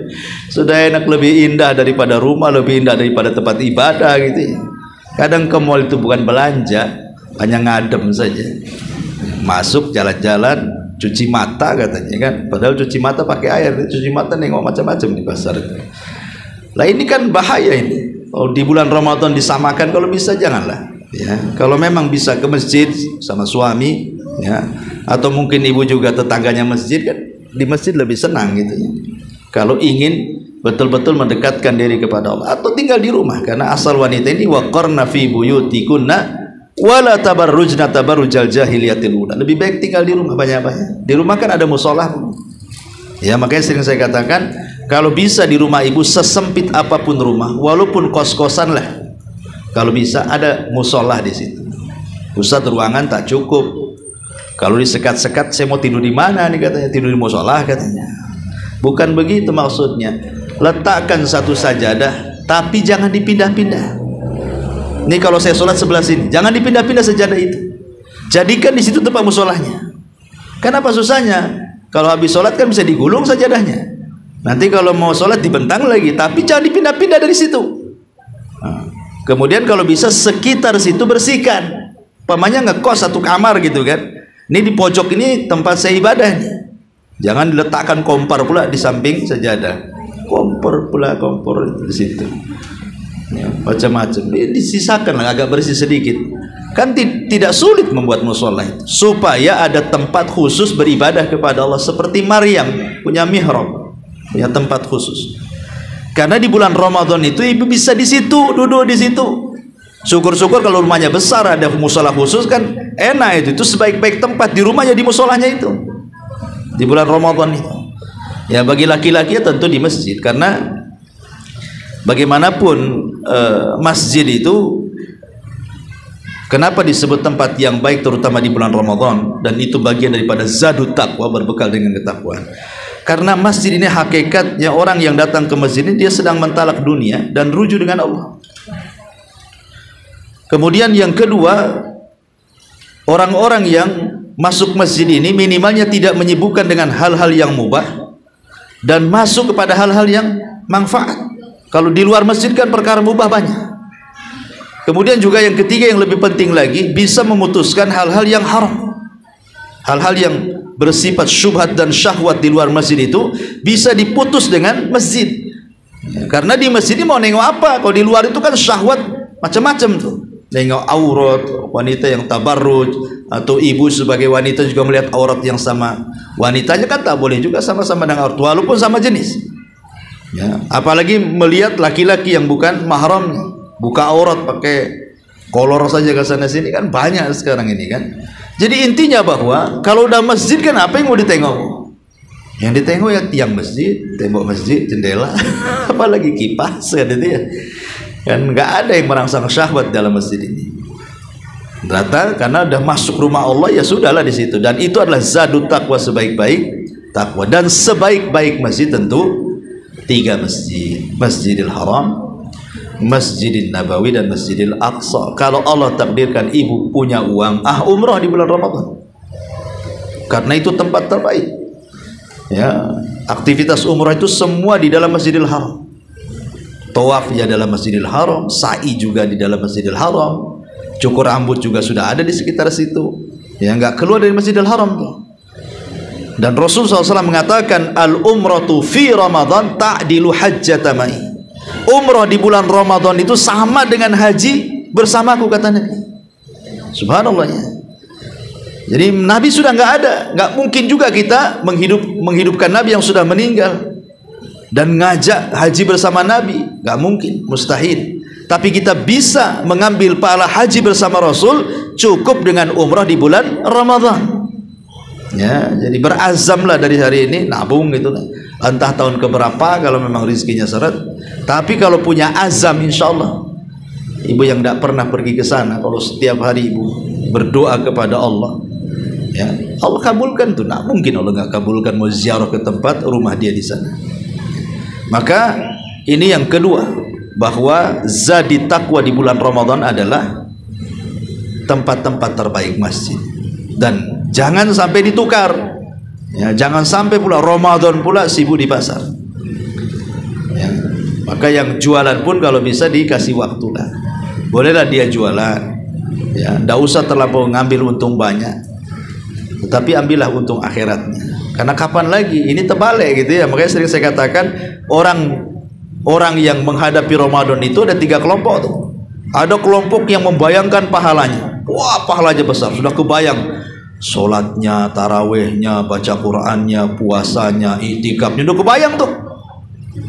Sudah enak, lebih indah daripada rumah, lebih indah daripada tempat ibadah gitu ya. Kadang ke mall itu bukan belanja, hanya ngadem saja. Masuk jalan-jalan, cuci mata katanya kan, padahal cuci mata pakai air, cuci mata nengok macam-macam di pasar itu. Lah ini kan bahaya ini. Kalau di bulan Ramadan disamakan, kalau bisa janganlah. Ya, kalau memang bisa ke masjid sama suami, ya, atau mungkin ibu juga tetangganya masjid kan, di masjid lebih senang gitu ya. Kalau ingin betul-betul mendekatkan diri kepada Allah, atau tinggal di rumah, karena asal wanita ini waqarna fi buyutikunna wala tabarrujna tabarrujal jahiliyatil ula. Lebih baik tinggal di rumah banyak-banyak. Di rumah kan ada musola. Ya, makanya sering saya katakan, kalau bisa di rumah ibu sesempit apapun rumah, walaupun kos-kosan lah, kalau bisa ada musola di situ. Ustaz, ruangan tak cukup. Kalau disekat-sekat, saya mau tidur di mana nih katanya? Tidur di musola katanya. Bukan begitu maksudnya. Letakkan satu sajadah, tapi jangan dipindah-pindah. Ini kalau saya sholat sebelah sini, jangan dipindah-pindah sajadah itu. Jadikan di situ tempat musolahnya. Kenapa susahnya? Kalau habis sholat kan bisa digulung sajadahnya. Nanti kalau mau sholat dibentang lagi, tapi jangan dipindah-pindah dari situ. Nah, kemudian kalau bisa sekitar situ bersihkan. Pamannya ngekos satu kamar gitu kan. Ini di pojok ini tempat saya ibadah nih. Jangan diletakkan kompor pula di samping sajadah. Kompor pula, kompor di situ. Ya, macam-macam. Disisakan lah, agak bersih sedikit. Kan tidak sulit membuat musola itu, supaya ada tempat khusus beribadah kepada Allah, seperti Maryam punya mihrab, punya tempat khusus. Karena di bulan Ramadan itu ibu bisa di situ, duduk di situ. Syukur-syukur kalau rumahnya besar ada musola khusus kan enak itu sebaik-baik tempat di rumahnya di musolanya itu. Di bulan Ramadan itu. Ya bagi laki-laki ya tentu di masjid, karena bagaimanapun masjid itu kenapa disebut tempat yang baik terutama di bulan Ramadan, dan itu bagian daripada zadut takwa, berbekal dengan ketakwaan. Karena masjid ini hakikatnya orang yang datang ke masjid ini dia sedang mentalak dunia dan rujuk dengan Allah. Kemudian yang kedua, orang-orang yang masuk masjid ini minimalnya tidak menyibukkan dengan hal-hal yang mubah dan masuk kepada hal-hal yang manfaat. Kalau di luar masjid kan perkara mubah banyak. Kemudian juga yang ketiga yang lebih penting lagi, bisa memutuskan hal-hal yang haram. Hal-hal yang bersifat syubhat dan syahwat di luar masjid itu bisa diputus dengan masjid. Karena di masjid ini mau nengok apa? Kalau di luar itu kan syahwat macam-macam tuh. Nengok aurat wanita yang tabarruj, atau ibu sebagai wanita juga melihat aurat yang sama wanitanya, kan tak boleh juga sama-sama dengan aurat walaupun sama jenis. Ya, apalagi melihat laki-laki yang bukan mahramnya, buka aurat pakai kolor saja ke sana sini, kan banyak sekarang ini kan. Jadi intinya bahwa kalau udah masjid kan apa yang mau ditengok? Yang ditengok ya tiang masjid, tembok masjid, jendela, apalagi kipas kan itu ya. Kan nggak ada yang merangsang syahwat dalam masjid ini. Rata karena udah masuk rumah Allah ya sudahlah di situ. Dan itu adalah zadut takwa, sebaik-baik takwa. Dan sebaik-baik masjid tentu 3 masjid: Masjidil Haram, Masjidil Nabawi, dan Masjidil Aqsa. Kalau Allah takdirkan ibu punya uang, umrah di bulan Ramadan, karena itu tempat terbaik. Ya, aktivitas umrah itu semua di dalam Masjidil Haram. Tawaf ya dalam Masjidil Haram, sa'i juga di dalam Masjidil Haram, cukur rambut juga sudah ada di sekitar situ. Ya, nggak keluar dari Masjidil Haram tuh. Dan Rasulullah SAW mengatakan, al-umratu fi Ramadan ta'dilu hajjata ma'i. Umrah di bulan Ramadan itu sama dengan haji bersamaku, kata Nabi. Subhanallah ya. Jadi Nabi sudah nggak ada, nggak mungkin juga kita menghidupkan Nabi yang sudah meninggal dan ngajak haji bersama Nabi, nggak mungkin, mustahil. Tapi kita bisa mengambil pahala haji bersama Rasul cukup dengan umrah di bulan Ramadan. Ya, jadi berazamlah dari hari ini nabung gitu, entah tahun keberapa kalau memang rezekinya seret. Tapi kalau punya azam, insya Allah. Ibu yang tidak pernah pergi ke sana, kalau setiap hari ibu berdoa kepada Allah, ya Allah kabulkan tuh. Nah, mungkin Allah nggak kabulkan, mau ziarah ke tempat rumah dia di sana. Maka ini yang kedua, bahwa zadi takwa di bulan Ramadan adalah tempat-tempat terbaik masjid. Dan jangan sampai ditukar, ya, jangan sampai pula Ramadan pula sibuk di pasar. Ya, maka yang jualan pun kalau bisa dikasih waktu lah, bolehlah dia jualan, ya, ndak usah terlalu ngambil untung banyak, tetapi ambillah untung akhiratnya. Karena kapan lagi ini terbalik gitu ya. Makanya sering saya katakan, orang yang menghadapi Ramadan itu ada 3 kelompok tuh. Ada kelompok yang membayangkan pahalanya, wah pahalanya besar, sudah kebayang sholatnya, tarawehnya, baca Qurannya, puasanya, itikafnya, udah kebayang tuh,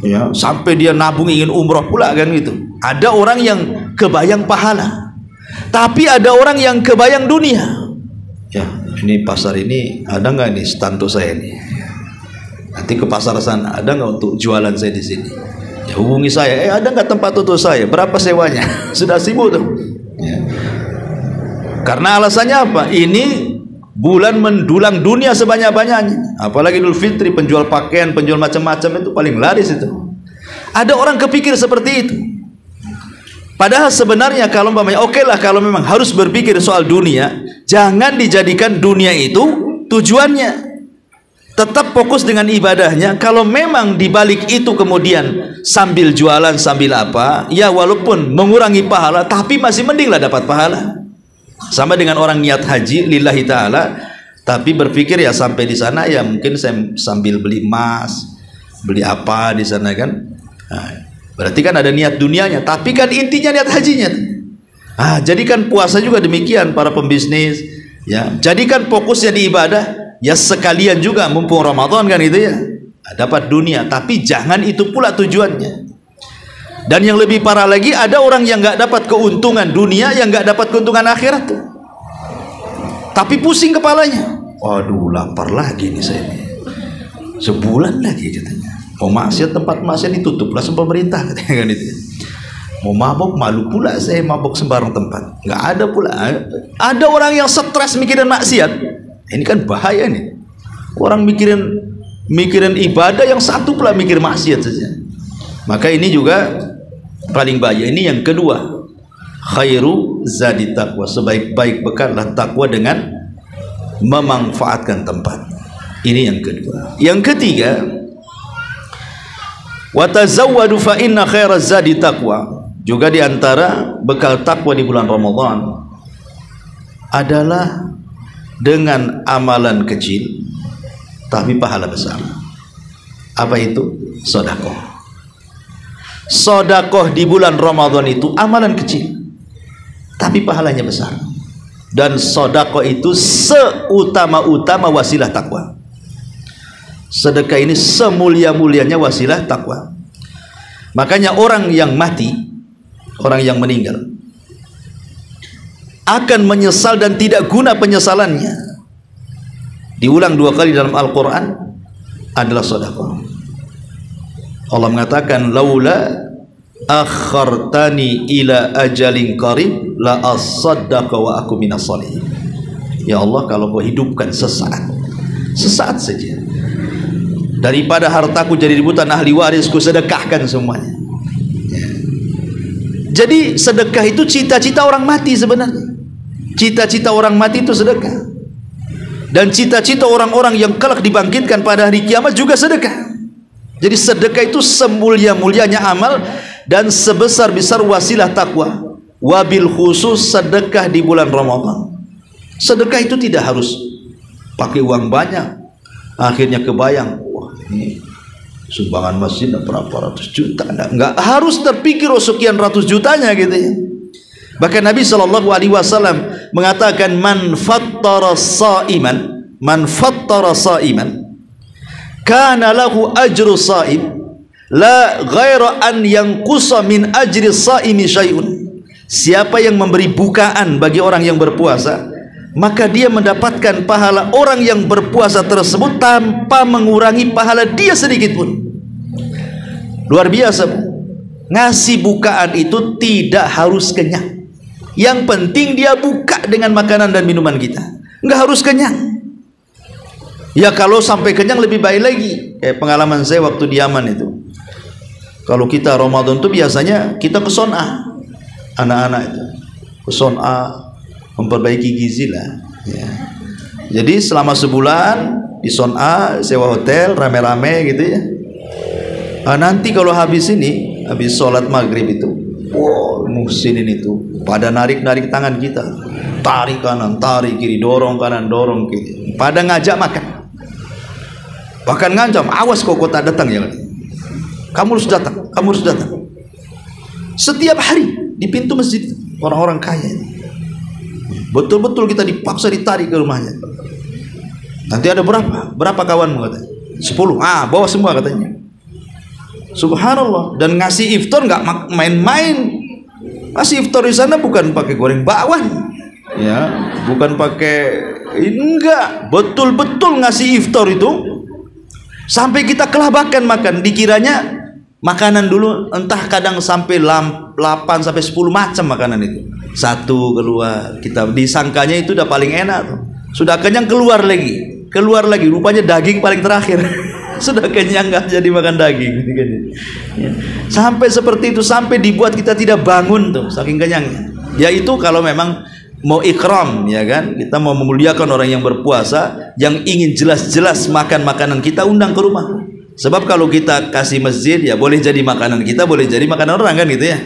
ya, sampai dia nabung ingin umroh pula kan gitu. Ada orang yang kebayang pahala, tapi ada orang yang kebayang dunia. Ya, ini pasar ini ada nggak nih stanto saya nih? Nanti ke pasar sana ada nggak untuk jualan saya di sini? Ya, hubungi saya. Ada nggak tempat tutup saya? Berapa sewanya? Sudah sibuk tuh. Ya. Karena alasannya apa? Ini bulan mendulang dunia sebanyak-banyaknya. Apalagi Idul Fitri, penjual pakaian, penjual macam-macam itu paling laris itu. Ada orang kepikir seperti itu. Padahal sebenarnya kalau umpamanya oke lah, kalau memang harus berpikir soal dunia, jangan dijadikan dunia itu tujuannya. Tetap fokus dengan ibadahnya. Kalau memang dibalik itu kemudian sambil jualan, sambil apa, ya walaupun mengurangi pahala, tapi masih mending lah dapat pahala. Sama dengan orang niat haji lillahi ta'ala, tapi berpikir ya sampai di sana ya mungkin saya sambil beli emas, beli apa di sana kan. Nah, berarti kan ada niat dunianya, tapi kan intinya niat hajinya. Jadikan puasa juga demikian para pembisnis, ya. Jadikan fokusnya di ibadah, ya sekalian juga mumpung Ramadan kan itu ya. Dapat dunia, tapi jangan itu pula tujuannya. Dan yang lebih parah lagi, ada orang yang nggak dapat keuntungan dunia, yang nggak dapat keuntungan akhirat tuh. Tapi pusing kepalanya. Waduh, lapar lagi nih saya nih. Sebulan lagi katanya. Mau maksiat, tempat maksiat ditutup lah sama pemerintah katanya kan itu. Mau mabok, malu pula saya mabok sembarang tempat. Nggak ada pula. Ada orang yang stres mikirin maksiat. Ini kan bahaya nih. Orang mikirin ibadah, yang satu pula mikir maksiat saja. Maka ini juga paling bahaya. Ini yang kedua, khairu zadi taqwa, sebaik-baik bekallah takwa dengan memanfaatkan tempat. Ini yang kedua. Yang ketiga, wa tazawwadu fa inna khairaz zadi taqwa. Juga diantara bekal takwa di bulan Ramadan adalah dengan amalan kecil tapi pahala besar. Apa itu? Sedekah. Sedekah di bulan Ramadan itu amalan kecil tapi pahalanya besar. Dan sedekah itu seutama-utama wasilah takwa. Sedekah ini semulia-mulianya wasilah takwa. Makanya orang yang mati, orang yang meninggal, akan menyesal dan tidak guna penyesalannya. Diulang 2 kali dalam Al-Quran. adalah sedekah. Allah mengatakan, laula akhartani ila ajalin qarib la asaddaqa wa aku minas shalihin. Ya Allah, kalau kau hidupkan sesaat saja, daripada hartaku jadi rebutan ahli waris, ku sedekahkan semuanya. Jadi sedekah itu cita-cita orang mati sebenarnya. Cita-cita orang mati itu sedekah. Dan cita-cita orang-orang yang kelak dibangkitkan pada hari kiamat juga sedekah. Jadi sedekah itu semulia-mulianya amal dan sebesar-besar wasilah takwa. Wabil khusus sedekah di bulan Ramadan. Sedekah itu tidak harus pakai uang banyak. Akhirnya kebayang, wah ini sumbangan masjid berapa ratus juta. Enggak harus terpikir sekian ratus jutanya gitu ya. Bahkan Nabi SAW mengatakan, man fattara sa'iman kana lahu ajru sa'im la ghaira an yanqusa min ajri sa'imi syai'un. Siapa yang memberi bukaan bagi orang yang berpuasa, maka dia mendapatkan pahala orang yang berpuasa tersebut tanpa mengurangi pahala dia sedikit pun. Luar biasa, Bu. Ngasih bukaan itu tidak harus kenyang. Yang penting dia buka dengan makanan dan minuman kita. Nggak harus kenyang. Ya kalau sampai kenyang lebih baik lagi. Kayak pengalaman saya waktu di Yaman itu. Kalau kita Ramadan itu biasanya kita ke Son'a. Anak-anak itu ke Son'a memperbaiki gizi lah ya. Jadi selama sebulan di Son'a sewa hotel rame-rame gitu ya. Nanti kalau habis sholat maghrib itu, wow, muhsinin itu pada narik-narik tangan kita, tarik kanan, tarik kiri, dorong kanan, dorong kiri, pada ngajak makan. Bahkan ngancam, awas kau tak datang ya, kamu harus datang, kamu harus datang. Setiap hari di pintu masjid orang-orang kaya ini. Betul-betul kita dipaksa ditarik ke rumahnya. Nanti ada berapa kawanmu katanya? 10. Bawa semua katanya. Subhanallah. Dan ngasih iftar nggak main-main. Ngasih iftar di sana bukan pakai goreng bakwan, ya, bukan pakai enggak. Betul-betul ngasih iftar itu sampai kita kelabakan makan. Dikiranya makanan dulu entah kadang sampai 8 sampai 10 macam makanan itu. Satu keluar, kita disangkanya itu udah paling enak tuh. Sudah kenyang keluar lagi, rupanya daging paling terakhir. Sudah kenyang nggak jadi makan daging. Ya. Sampai seperti itu, sampai dibuat kita tidak bangun tuh saking kenyangnya. Yaitu kalau memang mau ikram, ya kan, kita mau memuliakan orang yang berpuasa, yang ingin jelas-jelas makan makanan kita, undang ke rumah. Sebab kalau kita kasih masjid, ya boleh jadi makanan kita, boleh jadi makanan orang kan gitu ya.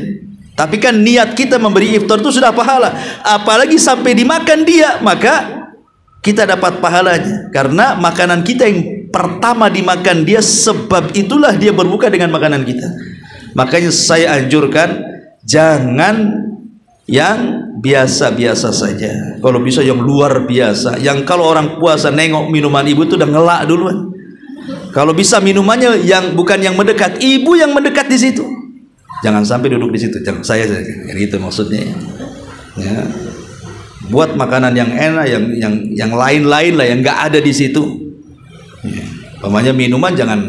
Tapi kan niat kita memberi iftar itu sudah pahala. Apalagi sampai dimakan dia, maka kita dapat pahalanya. Karena makanan kita yang pertama dimakan dia, sebab itulah dia berbuka dengan makanan kita. Makanya saya anjurkan, jangan yang biasa-biasa saja. Kalau bisa yang luar biasa. Yang kalau orang puasa nengok minuman ibu itu udah ngelak duluan. Kalau bisa minumannya yang bukan yang mendekat, ibu yang mendekat di situ. Jangan sampai duduk di situ, jangan saya gitu maksudnya. Ya. Buat makanan yang enak, yang lain-lain lah, yang nggak ada di situ. Ya. Pokoknya minuman jangan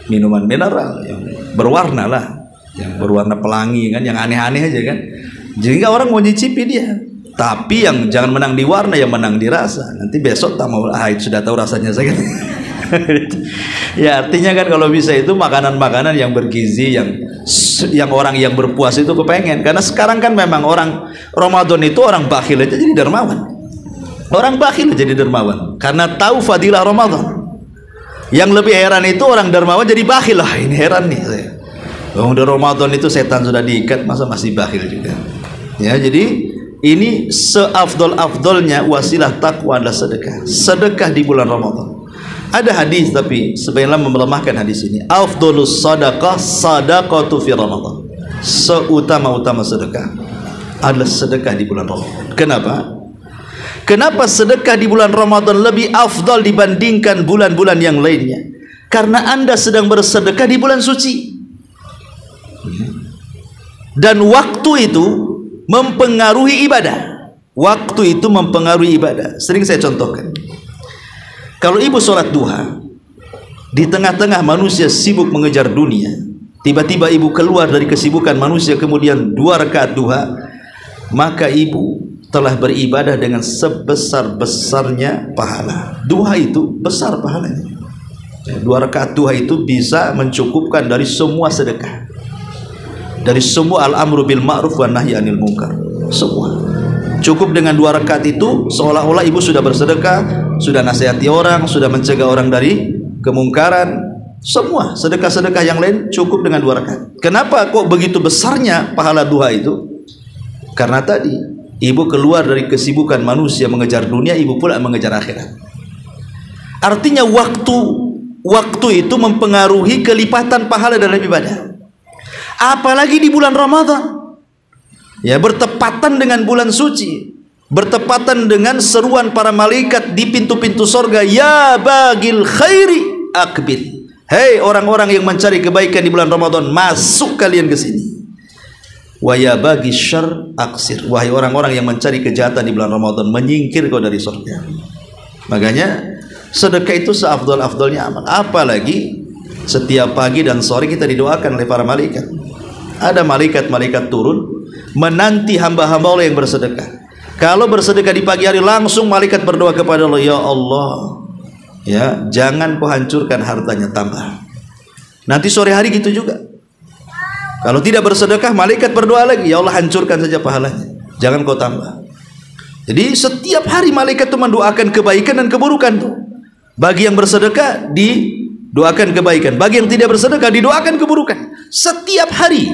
minuman mineral, yang berwarna lah, yang berwarna pelangi kan, yang aneh-aneh aja kan. Jadi orang mau nyicipi dia. Tapi yang jangan menang di warna, yang menang di rasa. Nanti besok tak mau, sudah tahu rasanya saya. Ya artinya kan kalau bisa itu makanan-makanan yang bergizi, yang orang yang berpuasa itu kepengen. Karena sekarang kan memang orang Ramadan itu orang bakhil aja jadi dermawan. Orang bakhil jadi dermawan karena tahu fadilah Ramadan. Yang lebih heran itu orang dermawan jadi bakhil. Lah ini heran nih saya. Udah Ramadan itu setan sudah diikat, masa masih bakhil juga. Ya jadi ini seafdol-afdolnya wasilah takwa adalah sedekah. Sedekah di bulan Ramadan. Ada hadis tapi sebenarnya melemahkan hadis ini. Afdolus sadaqah sadaqatu fi Ramadan. Seutama-utama sedekah adalah sedekah di bulan Ramadan. Kenapa? Kenapa sedekah di bulan Ramadan lebih afdal dibandingkan bulan-bulan yang lainnya? Karena Anda sedang bersedekah di bulan suci. Dan waktu itu mempengaruhi ibadah. Waktu itu mempengaruhi ibadah. Sering saya contohkan. Kalau ibu sholat duha, Di tengah-tengah manusia sibuk mengejar dunia, tiba-tiba ibu keluar dari kesibukan manusia, kemudian 2 rakaat duha, maka ibu telah beribadah dengan sebesar-besarnya pahala. Duha itu besar pahalanya. 2 rakaat duha itu bisa mencukupkan dari semua sedekah, dari semua al-amru bil ma'ruf wa nahyi anil munkar. Semua cukup dengan 2 rakaat itu, seolah-olah ibu sudah bersedekah, sudah nasihati orang, sudah mencegah orang dari kemungkaran. Semua sedekah-sedekah yang lain cukup dengan 2 rakaat. Kenapa kok begitu besarnya pahala duha itu? Karena tadi ibu keluar dari kesibukan manusia mengejar dunia, ibu pula mengejar akhirat. Artinya waktu itu mempengaruhi kelipatan pahala dalam ibadah. Apalagi di bulan Ramadan, ya, bertepatan dengan bulan suci, bertepatan dengan seruan para malaikat di pintu-pintu sorga, ya bagil khairi akbil. Hei orang-orang yang mencari kebaikan di bulan Ramadan, masuk kalian ke sini. Wa ya bagi syarr aksir. Wahai orang-orang yang mencari kejahatan di bulan Ramadan, menyingkir kau dari surga. Makanya sedekah itu seafdal-afdalnya amal. Apalagi setiap pagi dan sore kita didoakan oleh para malaikat. Ada malaikat-malaikat turun menanti hamba-hamba Allah yang bersedekah. Kalau bersedekah di pagi hari, langsung malaikat berdoa kepada Allah, ya Allah, ya, jangan kau hancurkan hartanya, tambah. Nanti sore hari gitu juga. Kalau tidak bersedekah, malaikat berdoa lagi, ya Allah, hancurkan saja pahalanya, jangan kau tambah. Jadi setiap hari malaikat itu mendoakan kebaikan dan keburukan tuh. Bagi yang bersedekah didoakan kebaikan, bagi yang tidak bersedekah didoakan keburukan. Setiap hari,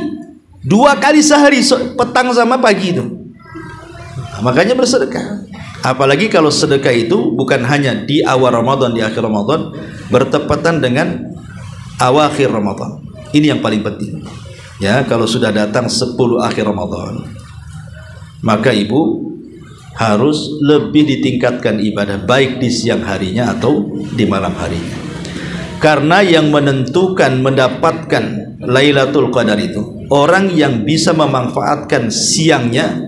2 kali sehari, petang sama pagi itu. Nah, makanya bersedekah. Apalagi kalau sedekah itu bukan hanya di awal Ramadan, di akhir Ramadan, bertepatan dengan awakhir Ramadan. Ini yang paling penting. Ya, kalau sudah datang 10 akhir Ramadan, maka ibu harus lebih ditingkatkan ibadah, baik di siang harinya atau di malam harinya. Karena yang menentukan mendapatkan Lailatul Qadar itu orang yang bisa memanfaatkan siangnya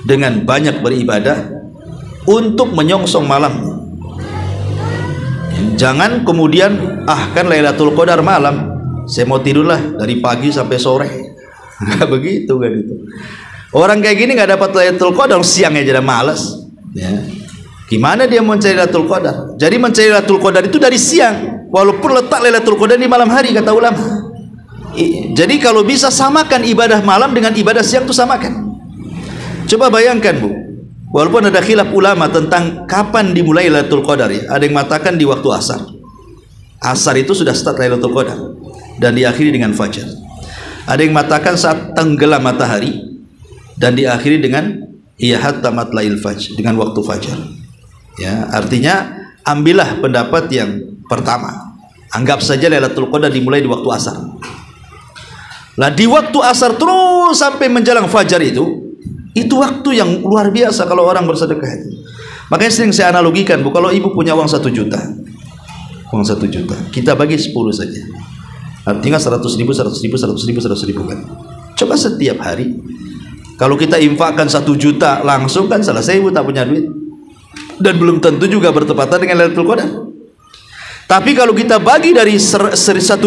dengan banyak beribadah untuk menyongsong malamnya. Jangan kemudian kan Lailatul Qadar malam, saya mau tidurlah dari pagi sampai sore. Nggak begitu kan itu. Orang kayak gini nggak dapat Lailatul Qadar, siangnya jadi malas. Ya. Gimana dia mencari Lailatul Qadar? Jadi mencari Lailatul Qadar itu dari siang, walaupun letak Lailatul Qadar di malam hari, kata ulama. Jadi kalau bisa samakan ibadah malam dengan ibadah siang, itu samakan. Coba bayangkan Bu, walaupun ada khilaf ulama tentang kapan dimulai Lailatul Qadar, ya. Ada yang mengatakan di waktu asar. Asar itu sudah start Lailatul Qadar dan diakhiri dengan fajar. Ada yang mengatakan saat tenggelam matahari dan diakhiri dengan hatta matla'il fajr, dengan waktu fajar. Ya, artinya ambillah pendapat yang pertama. Anggap saja Lailatul Qadar dimulai di waktu asar. Nah, di waktu asar terus sampai menjelang fajar itu waktu yang luar biasa kalau orang bersedekah itu. Makanya sering saya analogikan, Bu, kalau ibu punya uang 1 juta, kita bagi 10 saja. Artinya 100.000, 100.000, 100.000, 100.000 kan. Coba setiap hari kalau kita infakkan 1 juta langsung, kan selesai, ibu tak punya duit. Dan belum tentu juga bertepatan dengan Lailatul Qadar. Tapi kalau kita bagi dari 1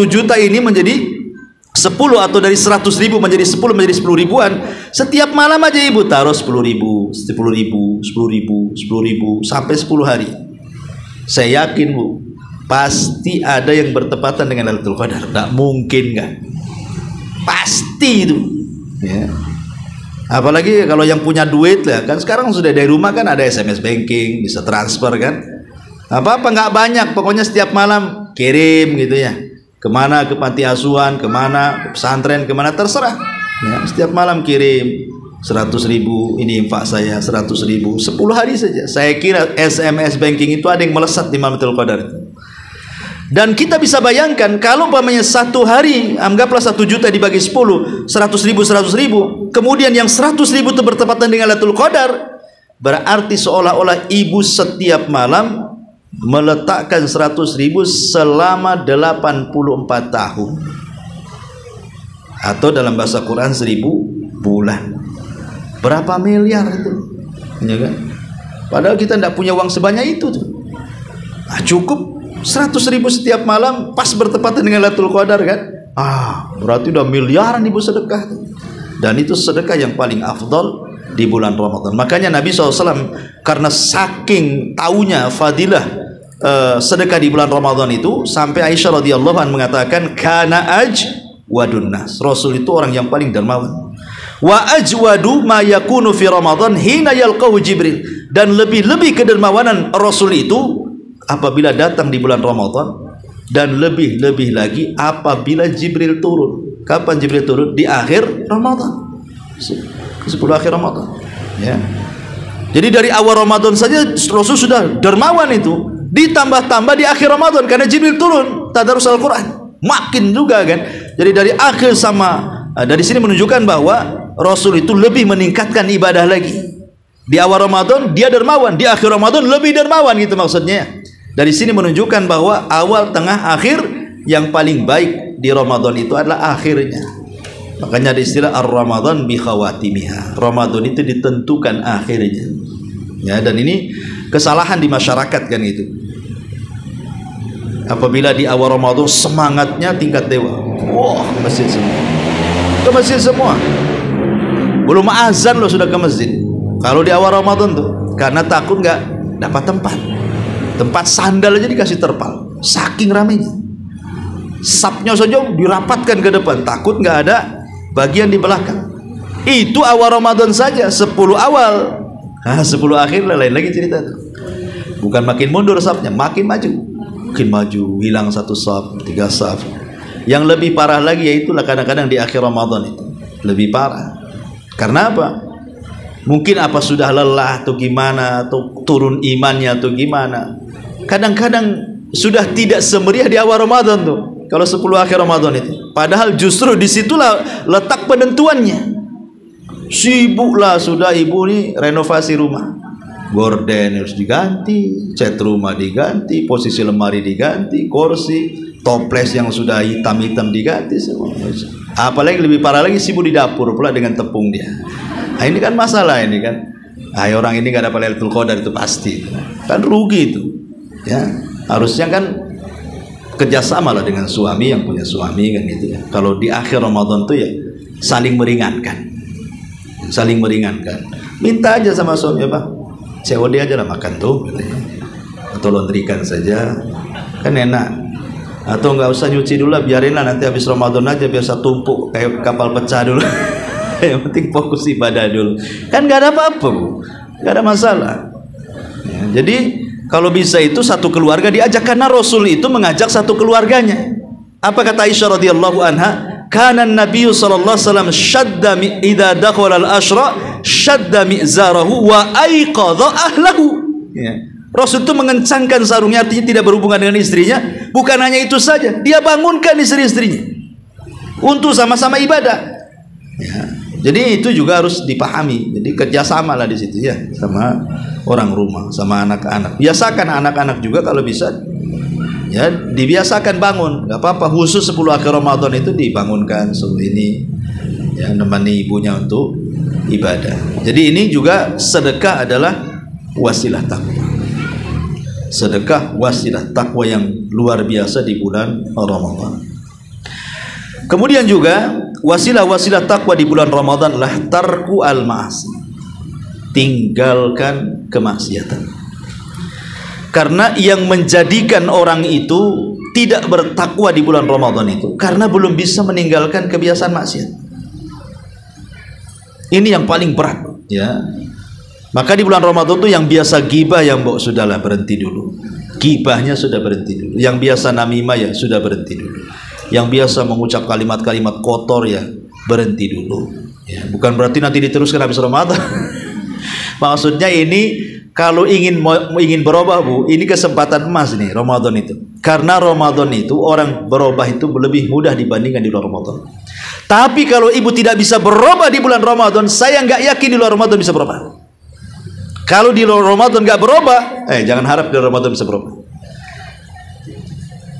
juta ini menjadi 10, atau dari 100.000 menjadi 10, menjadi 10 ribuan, setiap malam aja ibu taruh 10.000, 10.000, 10.000, 10.000 sampai 10 hari. Saya yakin Bu, pasti ada yang bertepatan dengan Lailatul Qadar. Tak mungkin kan? Pasti itu. Ya. Apalagi kalau yang punya duit lah, kan sekarang sudah dari rumah kan ada SMS banking, bisa transfer kan. Apa-apa nggak banyak, pokoknya setiap malam kirim gitu ya. Kemana, ke panti asuhan, kemana, ke pesantren, kemana, terserah. Ya, setiap malam kirim 100.000, ini infak saya 100.000, 10 hari saja. Saya kira SMS banking itu ada yang melesat di Lailatul Qadar itu. Dan kita bisa bayangkan kalau umpamanya 1 hari, anggaplah 1 juta dibagi 10, 100.000, 100.000, kemudian yang 100.000 itu bertepatan dengan Lailatul Qadar, berarti seolah-olah ibu setiap malam meletakkan 100.000 selama 84 tahun, atau dalam bahasa Quran 1000 bulan. Berapa miliar itu, ya kan? Padahal kita tidak punya uang sebanyak itu tuh. Cukup 100.000 setiap malam pas bertepatan dengan Lailatul Qadar kan? Berarti udah miliaran ibu sedekah. Dan itu sedekah yang paling afdal di bulan Ramadan. Makanya Nabi SAW karena saking taunya fadilah sedekah di bulan Ramadan itu, sampai Aisyah radhiyallahu anha mengatakan kana ajwadun nas. Rasul itu orang yang paling dermawan. Wa ajwadu ma yakunu fi Ramadan hina yalqahu Jibril. Dan lebih-lebih kedermawanan Rasul itu apabila datang di bulan Ramadan, dan lebih-lebih lagi apabila Jibril turun. Kapan Jibril turun? Di akhir Ramadan, 10 akhir Ramadan ya. Jadi dari awal Ramadan saja Rasul sudah dermawan itu, ditambah-tambah di akhir Ramadan karena Jibril turun tadarus Al-Quran, makin juga kan. Jadi dari akhir dari sini menunjukkan bahwa Rasul itu lebih meningkatkan ibadah lagi. Di awal Ramadan dia dermawan, di akhir Ramadan lebih dermawan, gitu maksudnya. Dari sini menunjukkan bahwa awal, tengah, akhir yang paling baik di Ramadan itu adalah akhirnya. Makanya ada istilah ar-Ramadan bi khawatimiha. Ramadan itu ditentukan akhirnya. Ya, dan ini kesalahan di masyarakat kan itu. Apabila di awal Ramadan semangatnya tingkat dewa. Wah, ke masjid semua. Ke masjid semua. Belum azan lo sudah ke masjid. Kalau di awal Ramadan tuh, karena takut nggak dapat tempat sandal aja dikasih terpal, saking ramainya. Sapnya saja dirapatkan ke depan, takut nggak ada bagian di belakang. Itu awal Ramadan saja, 10 awal. 10 akhir lain lagi cerita tuh. Bukan makin mundur sapnya, makin maju, hilang 1 saf, 3 saf. Yang lebih parah lagi yaitu kadang-kadang di akhir Ramadan itu lebih parah. Karena apa? Mungkin apa sudah lelah atau gimana, atau turun imannya atau gimana. Kadang-kadang sudah tidak semeriah di awal Ramadan tuh. Kalau 10 akhir Ramadan itu. Padahal justru disitulah letak penentuannya. Sibuklah sudah ibu nih renovasi rumah. Gorden harus diganti, cat rumah diganti, posisi lemari diganti, kursi, toples yang sudah hitam-hitam diganti semua. Apalagi lebih parah lagi sibuk di dapur pula dengan tepung dia. Nah, ini kan masalah ini kan. Orang ini gak dapat Lailatul Qadar itu pasti. Kan rugi itu. Ya, harusnya kan kerjasama lah dengan suami yang punya suami kan gitu ya. Kalau di akhir Ramadan tuh ya saling meringankan. Saling meringankan. Minta aja sama suami, Pak. COD aja lah makan tuh gitu ya. Atau laundrykan saja. Kan enak. Atau nggak usah nyuci dulu lah, biarinlah nanti habis Ramadan aja biasa tumpuk kayak kapal pecah dulu. Yang penting fokus ibadah dulu. Kan nggak ada apa-apa, Bu. Nggak ada masalah. Ya, jadi kalau bisa itu satu keluarga diajak, karena Rasul itu mengajak satu keluarganya. Apa kata Aisyah radhiyallahu anha? Kana Nabi sallallahu alaihi wasallam shadda idza dakhala al-ashra shadda mi'zarahu wa aiqadha ahlahu. Ya. Rasul itu mengencangkan sarungnya, artinya tidak berhubungan dengan istrinya. Bukan hanya itu saja, dia bangunkan istri-istrinya untuk sama-sama ibadah. Ya. Jadi itu juga harus dipahami. Jadi kerjasama lah di situ ya, sama orang rumah, sama anak-anak. Biasakan anak-anak juga kalau bisa, ya dibiasakan bangun. Gak apa-apa, khusus 10 akhir Ramadan itu dibangunkan suruh ini, ya nemani ibunya untuk ibadah. Jadi ini juga sedekah adalah wasilah takwa. Sedekah wasilah takwa yang luar biasa di bulan Ramadan. Kemudian juga wasilah-wasilah takwa di bulan Ramadan adalah tarku al-ma'asi, tinggalkan kemaksiatan. Karena yang menjadikan orang itu tidak bertakwa di bulan Ramadan itu karena belum bisa meninggalkan kebiasaan maksiat. Ini yang paling berat ya. Maka di bulan Ramadan itu yang biasa gibah ya mbok sudahlah berhenti dulu. Gibahnya sudah berhenti dulu. Yang biasa namimah ya sudah berhenti dulu. Yang biasa mengucap kalimat-kalimat kotor ya berhenti dulu. Ya, bukan berarti nanti diteruskan habis Ramadan. Maksudnya ini kalau ingin berubah, Bu, ini kesempatan emas nih Ramadan itu. Karena Ramadan itu orang berubah itu lebih mudah dibandingkan di luar Ramadan. Tapi kalau ibu tidak bisa berubah di bulan Ramadan, saya nggak yakin di luar Ramadan bisa berubah. Kalau di luar Ramadan nggak berubah, jangan harap di luar Ramadan bisa berubah.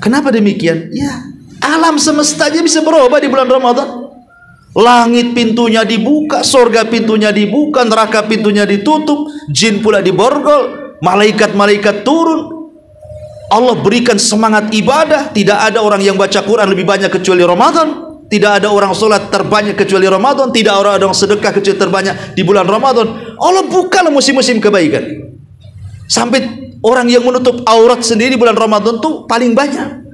Kenapa demikian? Ya, alam semesta aja bisa berubah di bulan Ramadan. Langit pintunya dibuka, surga pintunya dibuka, neraka pintunya ditutup, jin pula diborgol, malaikat-malaikat turun. Allah berikan semangat ibadah. Tidak ada orang yang baca Quran lebih banyak kecuali Ramadan. Tidak ada orang sholat terbanyak kecuali Ramadan. Tidak ada orang sedekah kecuali terbanyak di bulan Ramadan. Allah bukalah musim-musim kebaikan. Sampai orang yang menutup aurat sendiri bulan Ramadan tuh paling banyak.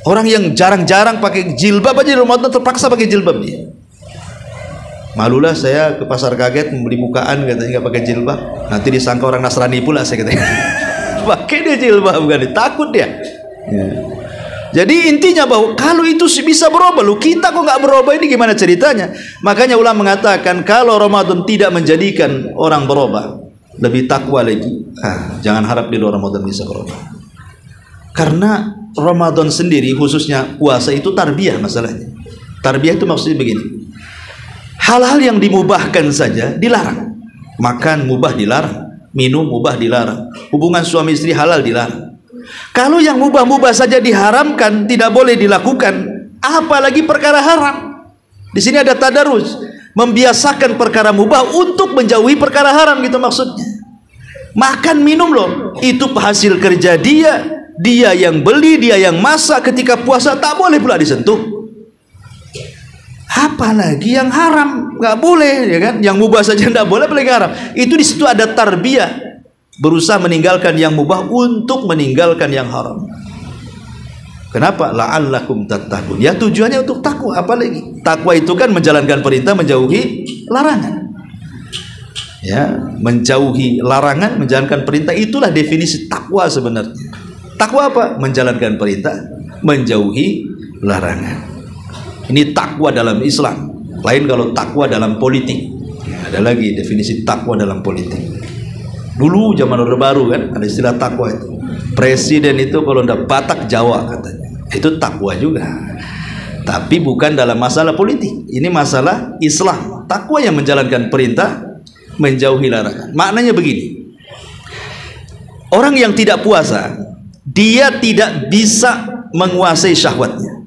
Orang yang jarang-jarang pakai jilbab aja di Ramadan terpaksa pakai jilbab dia. Malulah saya ke pasar kaget membeli bukaan katanya nggak pakai jilbab. Nanti disangka orang Nasrani pula saya katanya. Pakai dia jilbab bukan, takut dia. Ya. Jadi intinya bahwa kalau itu bisa berubah, lu kita kok nggak berubah, ini gimana ceritanya? Makanya ulama mengatakan kalau Ramadan tidak menjadikan orang berubah, lebih takwa lagi. Jangan harap di luar Ramadan bisa berubah. Karena Ramadan sendiri khususnya puasa itu tarbiyah masalahnya. Tarbiyah itu maksudnya begini. Hal-hal yang dimubahkan saja dilarang. Makan mubah dilarang. Minum mubah dilarang. Hubungan suami istri halal dilarang. Kalau yang mubah-mubah saja diharamkan, tidak boleh dilakukan, apalagi perkara haram. Di sini ada tadarus, membiasakan perkara mubah untuk menjauhi perkara haram, gitu maksudnya. Makan minum loh, itu hasil kerja dia yang beli, dia yang masak. Ketika puasa tak boleh pula disentuh. Apalagi yang haram, nggak boleh, ya kan? Yang mubah saja nggak boleh, apalagi haram. Itu di situ ada tarbiyah, berusaha meninggalkan yang mubah untuk meninggalkan yang haram. Kenapa? La'allakum tattaqun. Ya tujuannya untuk takwa, apalagi takwa itu kan menjalankan perintah, menjauhi larangan. Ya, menjauhi larangan, menjalankan perintah, itulah definisi takwa sebenarnya. Takwa apa? Menjalankan perintah, menjauhi larangan. Ini takwa dalam Islam. Lain kalau takwa dalam politik. Ada lagi definisi takwa dalam politik. Dulu zaman Orde Baru kan ada istilah takwa itu. Presiden itu kalau ndak Batak Jawa katanya. Itu takwa juga. Tapi bukan dalam masalah politik. Ini masalah Islam. Takwa yang menjalankan perintah, menjauhi larangan. Maknanya begini. Orang yang tidak puasa, dia tidak bisa menguasai syahwatnya.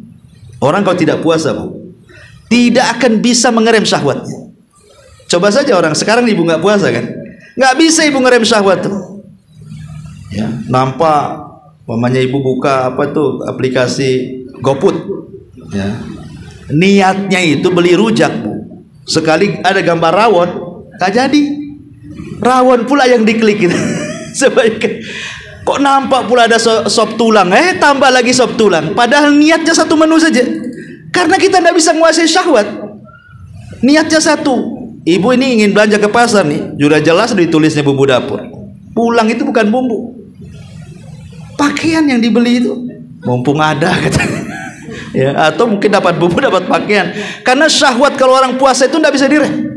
Orang kalau tidak puasa, Bu, tidak akan bisa mengerem syahwatnya. Coba saja orang sekarang ibu nggak puasa kan, nggak bisa ibu ngerem syahwat tuh. Ya, nampak, mamanya ibu buka apa tuh aplikasi GoFood. Ya, niatnya itu beli rujak, Bu. Sekali ada gambar rawon, nggak jadi. Rawon pula yang diklik gitu. Sebaiknya. Kok nampak pula ada sop tulang, tambah lagi sop tulang. Padahal niatnya satu menu saja. Karena kita tidak bisa menguasai syahwat. Niatnya satu. Ibu ini ingin belanja ke pasar nih, sudah jelas ditulisnya bumbu dapur. Pulang itu bukan bumbu. Pakaian yang dibeli itu, mumpung ada katanya. Ya, atau mungkin dapat bumbu, dapat pakaian. Karena syahwat kalau orang puasa itu tidak bisa direm.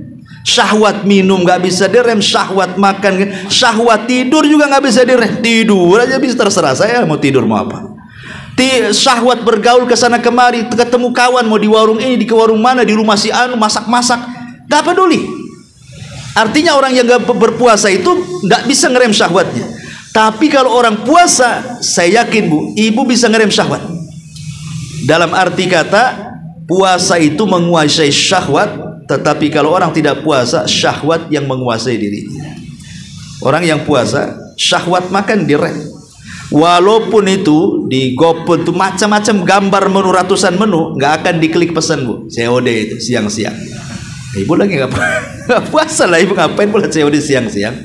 Syahwat minum nggak bisa direm, syahwat makan, syahwat tidur juga nggak bisa direm. Tidur aja bisa, terserah saya mau tidur mau apa. Syahwat bergaul ke sana kemari, ketemu kawan mau di warung ini, di warung mana, di rumah si anu, masak-masak, nggak peduli. Artinya orang yang nggak berpuasa itu nggak bisa ngerem syahwatnya. Tapi kalau orang puasa, saya yakin Bu, ibu bisa ngerem syahwat. Dalam arti kata, puasa itu menguasai syahwat. Tetapi kalau orang tidak puasa, syahwat yang menguasai dirinya. Orang yang puasa, syahwat makan direm. Walaupun itu di GoFood itu macam-macam gambar menu, ratusan menu, nggak akan diklik pesan Bu. COD itu siang-siang. Ibu lagi nggak puasa lah, ibu ngapain pula COD siang-siang?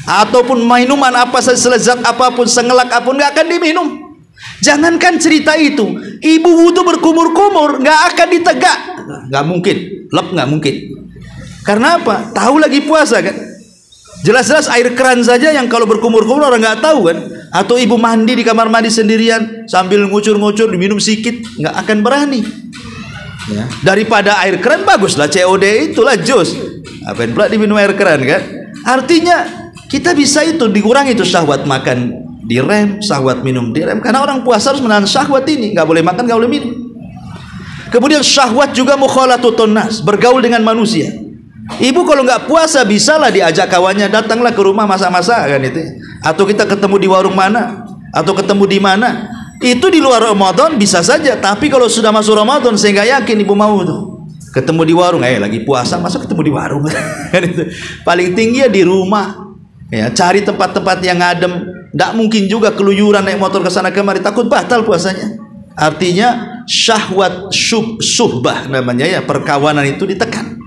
Ataupun minuman apa saja, selezat apapun, sengelak apapun, nggak akan diminum. Jangankan cerita itu, ibu wudu berkumur-kumur nggak akan ditegak, nggak mungkin, lep nggak mungkin. Karena apa? Tahu lagi puasa kan? Jelas-jelas air keran saja yang kalau berkumur-kumur orang nggak tahu kan? Atau ibu mandi di kamar mandi sendirian sambil ngucur-ngucur diminum sedikit, nggak akan berani. Ya. Daripada air keran baguslah COD itulah jus. Apa yang pula diminum air keran kan? Artinya kita bisa itu dikurangi itu syahwat makan direm, syahwat minum direm. Karena orang puasa harus menahan syahwat ini, nggak boleh makan, nggak boleh minum. Kemudian syahwat juga mukhalatutun nas, bergaul dengan manusia. Ibu kalau nggak puasa bisalah diajak kawannya, datanglah ke rumah masak-masak kan itu. Atau kita ketemu di warung mana, atau ketemu di mana. Itu di luar Ramadan bisa saja, tapi kalau sudah masuk Ramadan saya nggak yakin ibu mau tuh. Ketemu di warung, lagi puasa masa ketemu di warung kan itu. Paling tinggi ya di rumah. Ya, cari tempat-tempat yang adem. Tidak mungkin juga keluyuran naik motor ke sana kemari, takut batal puasanya. Artinya syahwat suhbah namanya ya, perkawanan itu ditekan.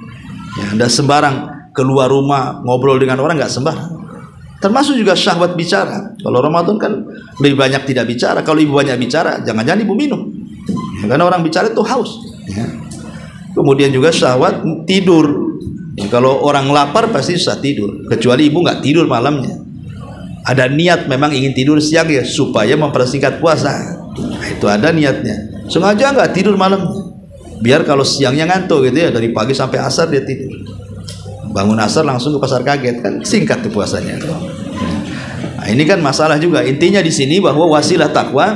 Ya, tidak sembarang keluar rumah ngobrol dengan orang, nggak sembarang. Termasuk juga syahwat bicara. Kalau Ramadan kan lebih banyak tidak bicara. Kalau ibu banyak bicara, jangan-jangan ibu minum. Ya, karena orang bicara itu haus. Ya. Kemudian juga syahwat tidur. Ya, kalau orang lapar pasti susah tidur. Kecuali ibu nggak tidur malamnya. Ada niat memang ingin tidur siang ya, supaya mempersingkat puasa. Nah, itu ada niatnya. Sengaja nggak tidur malamnya. Biar kalau siangnya ngantuk gitu ya, dari pagi sampai asar dia tidur. Bangun asar langsung ke pasar kaget, kan singkat tuh puasanya. Nah, ini kan masalah juga. Intinya di sini bahwa wasilah takwa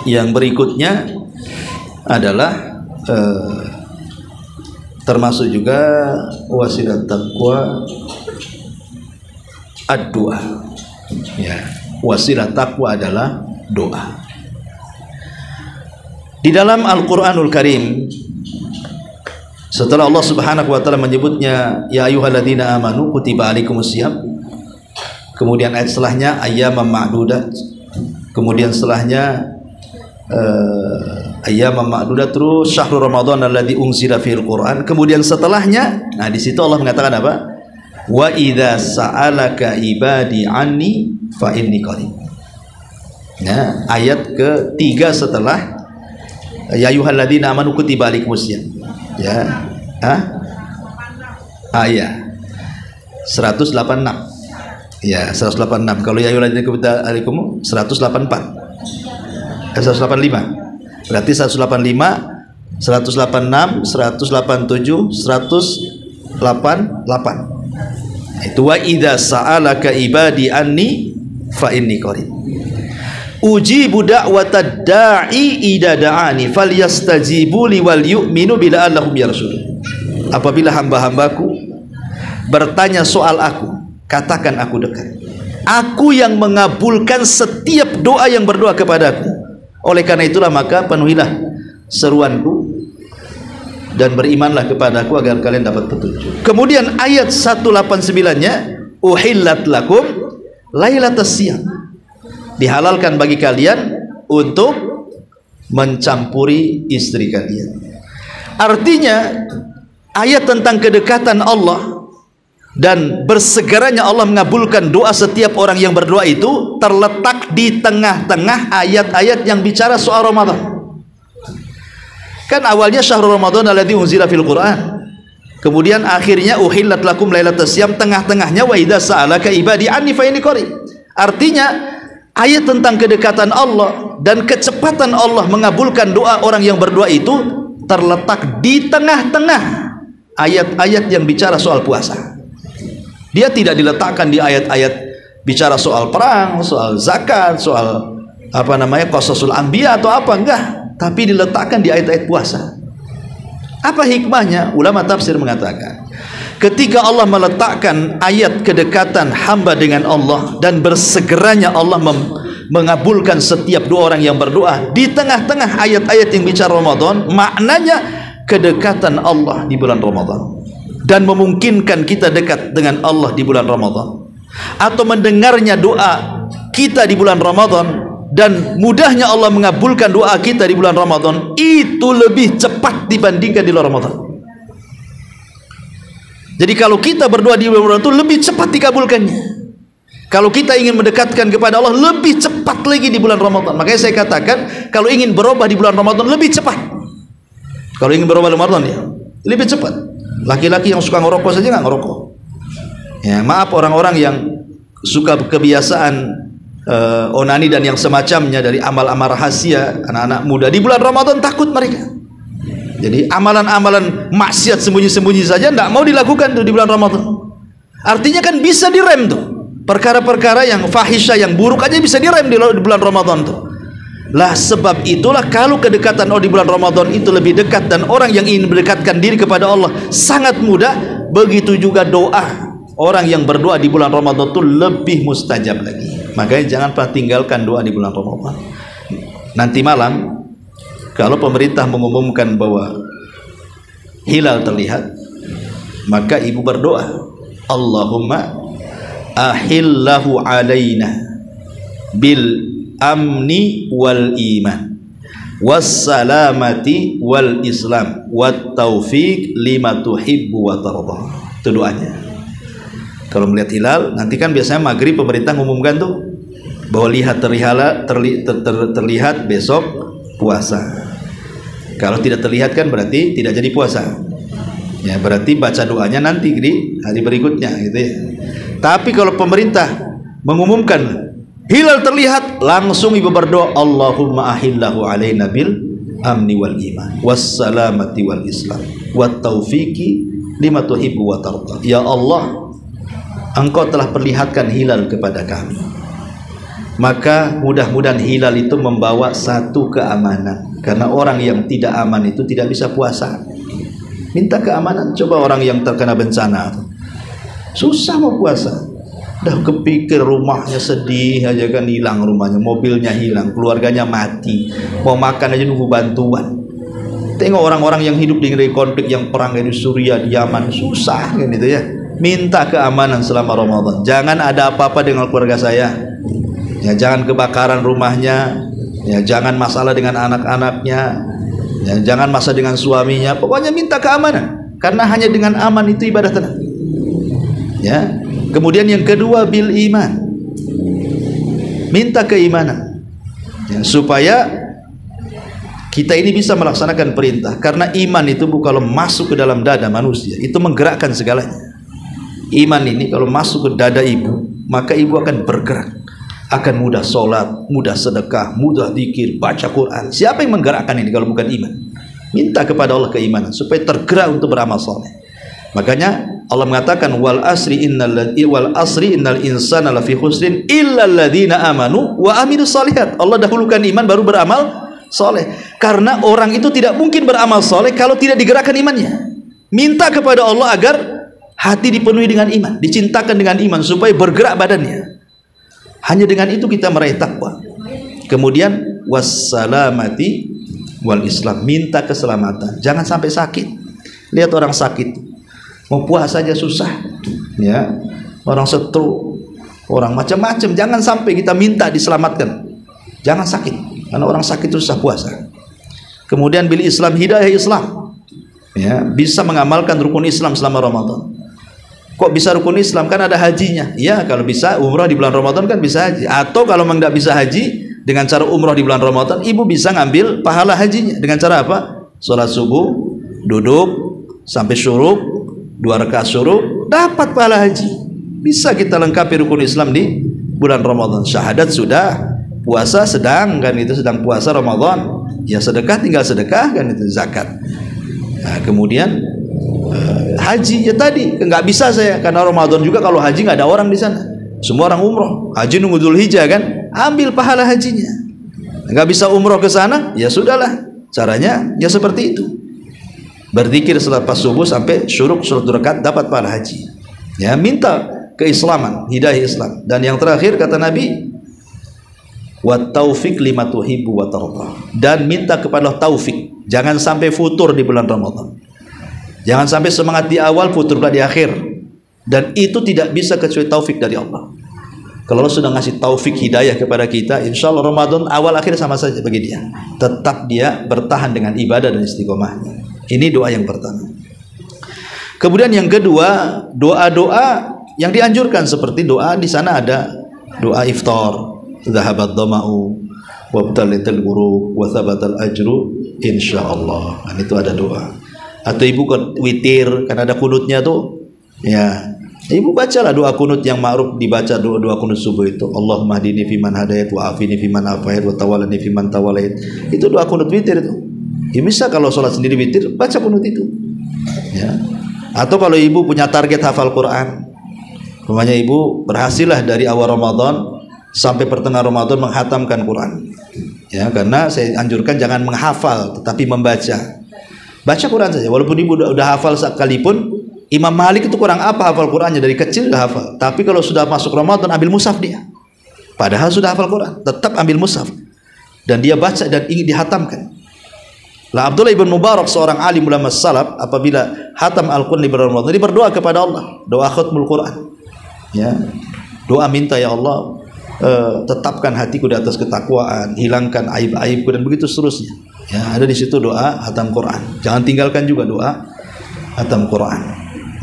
yang berikutnya adalah termasuk juga wasilah takwa ad-doa. Ya, wasilah takwa adalah doa. Di dalam Al-Qur'anul Karim, setelah Allah Subhanahu wa taala menyebutnya ya ayyuhalladzina amanu kutiba alaikumusiyam, kemudian ayat setelahnya ayyaman ma'dudat, kemudian setelahnya ayyaman ma'dudat, terus syahrul ramadhan alladzi unzila fihil Qur'an, kemudian setelahnya, nah di situ Allah mengatakan apa? Wa idza sa'alaka ibadi anni fa inni qarib. Nah, ayat ketiga setelah ya ayyuhalladzina amanu kutiba alaikumusiyam. Ya. Ya. 186. Ya, 186. Kalau ya ayyuhalladzina kutiba alaikum 184. 185. Berarti 185, 186, 187, 188. Itu wa idza sa'alaka ibadi anni fa inni qarib. Ujibu da'watad da'i idza da'ani falyastajibu li wal yu'minu bila allahum yarshudun. Apabila hamba-hambaku bertanya soal aku, katakan aku dekat. Aku yang mengabulkan setiap doa yang berdoa kepadaku. Oleh karena itulah maka penuhilah seruanku dan berimanlah kepadaku agar kalian dapat petunjuk. Kemudian ayat 189-nya uhillat lakum lailatas siyam. Dihalalkan bagi kalian untuk mencampuri istri kalian. Artinya ayat tentang kedekatan Allah dan bersegeranya Allah mengabulkan doa setiap orang yang berdoa itu terletak di tengah-tengah ayat-ayat yang bicara soal Ramadan. Kan awalnya syahrul Ramadan alladzi unzila fil Qur'an. Kemudian akhirnya uhillat lakum lailatas siyam, tengah-tengahnya wa idza sa'alaka ibadi anni fa inni qarib. Artinya ayat tentang kedekatan Allah dan kecepatan Allah mengabulkan doa orang yang berdoa itu terletak di tengah-tengah ayat-ayat yang bicara soal puasa. Dia tidak diletakkan di ayat-ayat bicara soal perang, soal zakat, soal qasasul anbiya atau apa, enggak, tapi diletakkan di ayat-ayat puasa. Apa hikmahnya? Ulama tafsir mengatakan, ketika Allah meletakkan ayat kedekatan hamba dengan Allah dan bersegeranya Allah mengabulkan setiap doa orang yang berdoa di tengah-tengah ayat-ayat yang bicara Ramadan, maknanya kedekatan Allah di bulan Ramadan dan memungkinkan kita dekat dengan Allah di bulan Ramadan, atau mendengarnya doa kita di bulan Ramadan dan mudahnya Allah mengabulkan doa kita di bulan Ramadan itu lebih cepat dibandingkan di luar Ramadan. Jadi kalau kita berdoa di bulan Ramadan itu lebih cepat dikabulkannya. Kalau kita ingin mendekatkan kepada Allah lebih cepat lagi di bulan Ramadan. Makanya saya katakan kalau ingin berubah di bulan Ramadan lebih cepat. Kalau ingin berubah di Ramadan ya lebih cepat. Laki-laki yang suka ngerokok saja nggak ngerokok. Ya, maaf orang-orang yang suka kebiasaan onani dan yang semacamnya dari amal-amal rahasia, anak-anak muda di bulan Ramadan takut mereka. Jadi amalan-amalan maksiat sembunyi-sembunyi saja tidak mau dilakukan tuh di bulan Ramadan. Artinya kan bisa direm tuh. Perkara-perkara yang fahisyah, yang buruk aja bisa direm di bulan Ramadan tuh. Lah sebab itulah kalau kedekatan Allah di bulan Ramadan itu lebih dekat dan orang yang ingin mendekatkan diri kepada Allah sangat mudah, begitu juga doa orang yang berdoa di bulan Ramadan itu lebih mustajab lagi. Makanya jangan pernah tinggalkan doa di bulan Ramadan. Nanti malam kalau pemerintah mengumumkan bahwa hilal terlihat, maka ibu berdoa, Allahumma ahillahu alaina bil amni wal iman wassalamati wal islam wat taufiq lima tuhibbu wa tarda. Itu doanya. Kalau melihat hilal, nanti kan biasanya maghrib pemerintah mengumumkan tuh bahwa terlihat besok puasa. Kalau tidak terlihat kan berarti tidak jadi puasa. Ya, berarti baca doanya nanti di hari berikutnya gitu ya. Tapi kalau pemerintah mengumumkan hilal terlihat, langsung ibu berdoa, Allahumma ahillahu alaina bil amni wal iman wassalamati wal islam wat taufiqi lima tuhibbu wa tarda. Ya Allah, Engkau telah perlihatkan hilal kepada kami, maka mudah-mudahan hilal itu membawa satu keamanan, karena orang yang tidak aman itu tidak bisa puasa. Minta keamanan. Coba orang yang terkena bencana susah mau puasa, dah kepikir rumahnya sedih aja kan, hilang rumahnya, mobilnya hilang, keluarganya mati, mau makan aja nunggu bantuan. Tengok orang-orang yang hidup di konflik, yang perang di Suriah, di Yaman, susah kan itu ya. Minta keamanan selama Ramadan. Jangan ada apa-apa dengan keluarga saya, ya, jangan kebakaran rumahnya, ya, jangan masalah dengan anak-anaknya, ya, jangan masalah dengan suaminya. Pokoknya minta keamanan, karena hanya dengan aman itu ibadah tenang. Ya. Kemudian yang kedua bil iman, minta keimanan, ya, supaya kita ini bisa melaksanakan perintah. Karena iman itu kalau masuk ke dalam dada manusia, itu menggerakkan segalanya. Iman ini kalau masuk ke dada ibu, maka ibu akan bergerak, akan mudah sholat, mudah sedekah, mudah zikir, baca Quran. Siapa yang menggerakkan ini kalau bukan iman? Minta kepada Allah keimanan supaya tergerak untuk beramal soleh. Makanya Allah mengatakan wal asri innal insana lafi khusrin illa alladziina amanu wa amilus shalihat. Allah dahulukan iman baru beramal soleh, karena orang itu tidak mungkin beramal soleh kalau tidak digerakkan imannya. Minta kepada Allah agar hati dipenuhi dengan iman, dicintakan dengan iman supaya bergerak badannya. Hanya dengan itu kita meraih takwa. Kemudian wassalamati wal islam, minta keselamatan, jangan sampai sakit. Lihat orang sakit, mau puasa saja susah, ya, orang stroke, orang macam-macam. Jangan sampai kita minta diselamatkan, jangan sakit, karena orang sakit susah puasa. Kemudian bil Islam, hidayah Islam, ya, bisa mengamalkan rukun Islam selama Ramadan. Kok bisa rukun Islam? Kan ada hajinya. Ya, kalau bisa umrah di bulan Ramadan kan bisa haji. Atau kalau memang tidak bisa haji, dengan cara umrah di bulan Ramadan, ibu bisa ngambil pahala hajinya. Dengan cara apa? Sholat subuh, duduk sampai syuruk, 2 rakaat syuruk, dapat pahala haji. Bisa kita lengkapi rukun Islam di bulan Ramadan. Syahadat sudah, puasa sedang, kan itu sedang puasa Ramadan. Ya sedekah tinggal sedekah, kan itu zakat. Nah, kemudian haji ya tadi nggak bisa saya, karena Ramadan juga kalau haji nggak ada orang di sana, semua orang umroh. Haji nunggu Dzulhijjah kan, ambil pahala hajinya. Nggak bisa umroh ke sana, ya sudahlah, caranya ya seperti itu. Berzikir selepas subuh sampai syuruk 2 rakaat dapat pahala haji. Ya, minta keislaman, hidayah Islam. Dan yang terakhir kata Nabi, wat taufiq lima tuhibbu wa tarda, dan minta kepada taufik. Jangan sampai futur di bulan Ramadan. Jangan sampai semangat di awal, futur di akhir. Dan itu tidak bisa kecuali taufik dari Allah. Kalau Allah sudah ngasih taufik hidayah kepada kita, insya Allah Ramadan awal akhir sama saja bagi dia. Tetap dia bertahan dengan ibadah dan istiqomah. Ini doa yang pertama. Kemudian yang kedua, doa-doa yang dianjurkan, seperti doa di sana ada doa iftar, zahabat dhama'u wabtalatil ghurub wa thabatal ajru insyaallah. Nah, itu ada doa. Atau ibu witir, kan ada kunutnya tuh, ya, ibu bacalah doa kunut yang ma'ruf dibaca, doa kunut subuh itu, Allahumma hdini fiman hadayat wa afini fiman afayat wa tawalani fiman tawalait. Itu doa kunut witir itu. Ya, bisa kalau sholat sendiri witir, baca kunut itu, ya. Atau kalau ibu punya target hafal Quran, umpamanya ibu berhasillah dari awal Ramadan sampai pertengahan Ramadan menghatamkan Quran, ya, karena saya anjurkan jangan menghafal tetapi membaca. Baca Quran saja, walaupun ibu udah hafal sekalipun. Imam Malik itu kurang apa hafal Qurannya, dari kecil udah hafal. Tapi kalau sudah masuk Ramadan ambil mushaf dia, padahal sudah hafal Quran, tetap ambil mushaf dan dia baca dan ingin dihatamkan. Lah Abdullah ibn Mubarak, seorang alim ulama salaf, apabila hatam Al-Quran di bulan Ramadan, dia berdoa kepada Allah, doa khatmul Quran, ya. Doa minta, ya Allah, tetapkan hatiku di atas ketakwaan, hilangkan aib-aibku, dan begitu seterusnya. Ya, ada di situ doa hatam Quran. Jangan tinggalkan juga doa hatam Quran.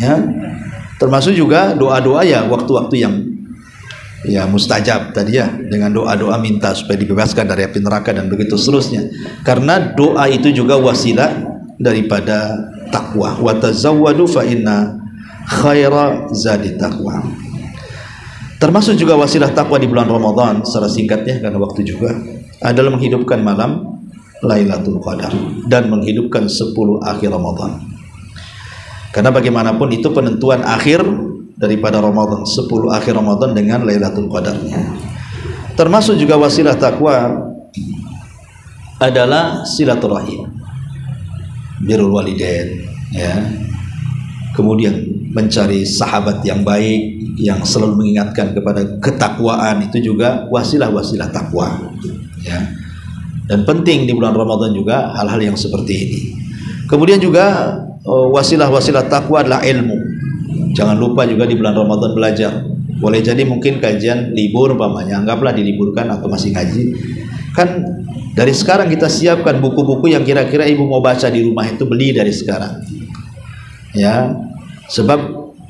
Ya, termasuk juga doa-doa ya waktu-waktu yang ya mustajab tadi ya, dengan doa-doa minta supaya dibebaskan dari api neraka dan begitu seterusnya. Karena doa itu juga wasilah daripada takwa. Wa tazawwadu fa inna khaira zadi taqwa. Termasuk juga wasilah takwa di bulan Ramadan secara singkatnya karena waktu juga adalah menghidupkan malam Lailatul Qadar dan menghidupkan 10 akhir Ramadan. Karena bagaimanapun itu penentuan akhir daripada Ramadan, 10 akhir Ramadan dengan Lailatul Qadarnya. Termasuk juga wasilah takwa adalah silaturahim, birrul walidain, ya. Kemudian mencari sahabat yang baik yang selalu mengingatkan kepada ketakwaan, itu juga wasilah-wasilah takwa, ya. Dan penting di bulan Ramadan juga hal-hal yang seperti ini. Kemudian juga wasilah-wasilah takwa adalah ilmu. Jangan lupa juga di bulan Ramadan belajar. Boleh jadi mungkin kajian libur umpamanya, anggaplah diliburkan atau masih ngaji. Kan dari sekarang kita siapkan buku-buku yang kira-kira ibu mau baca di rumah itu, beli dari sekarang. Ya, sebab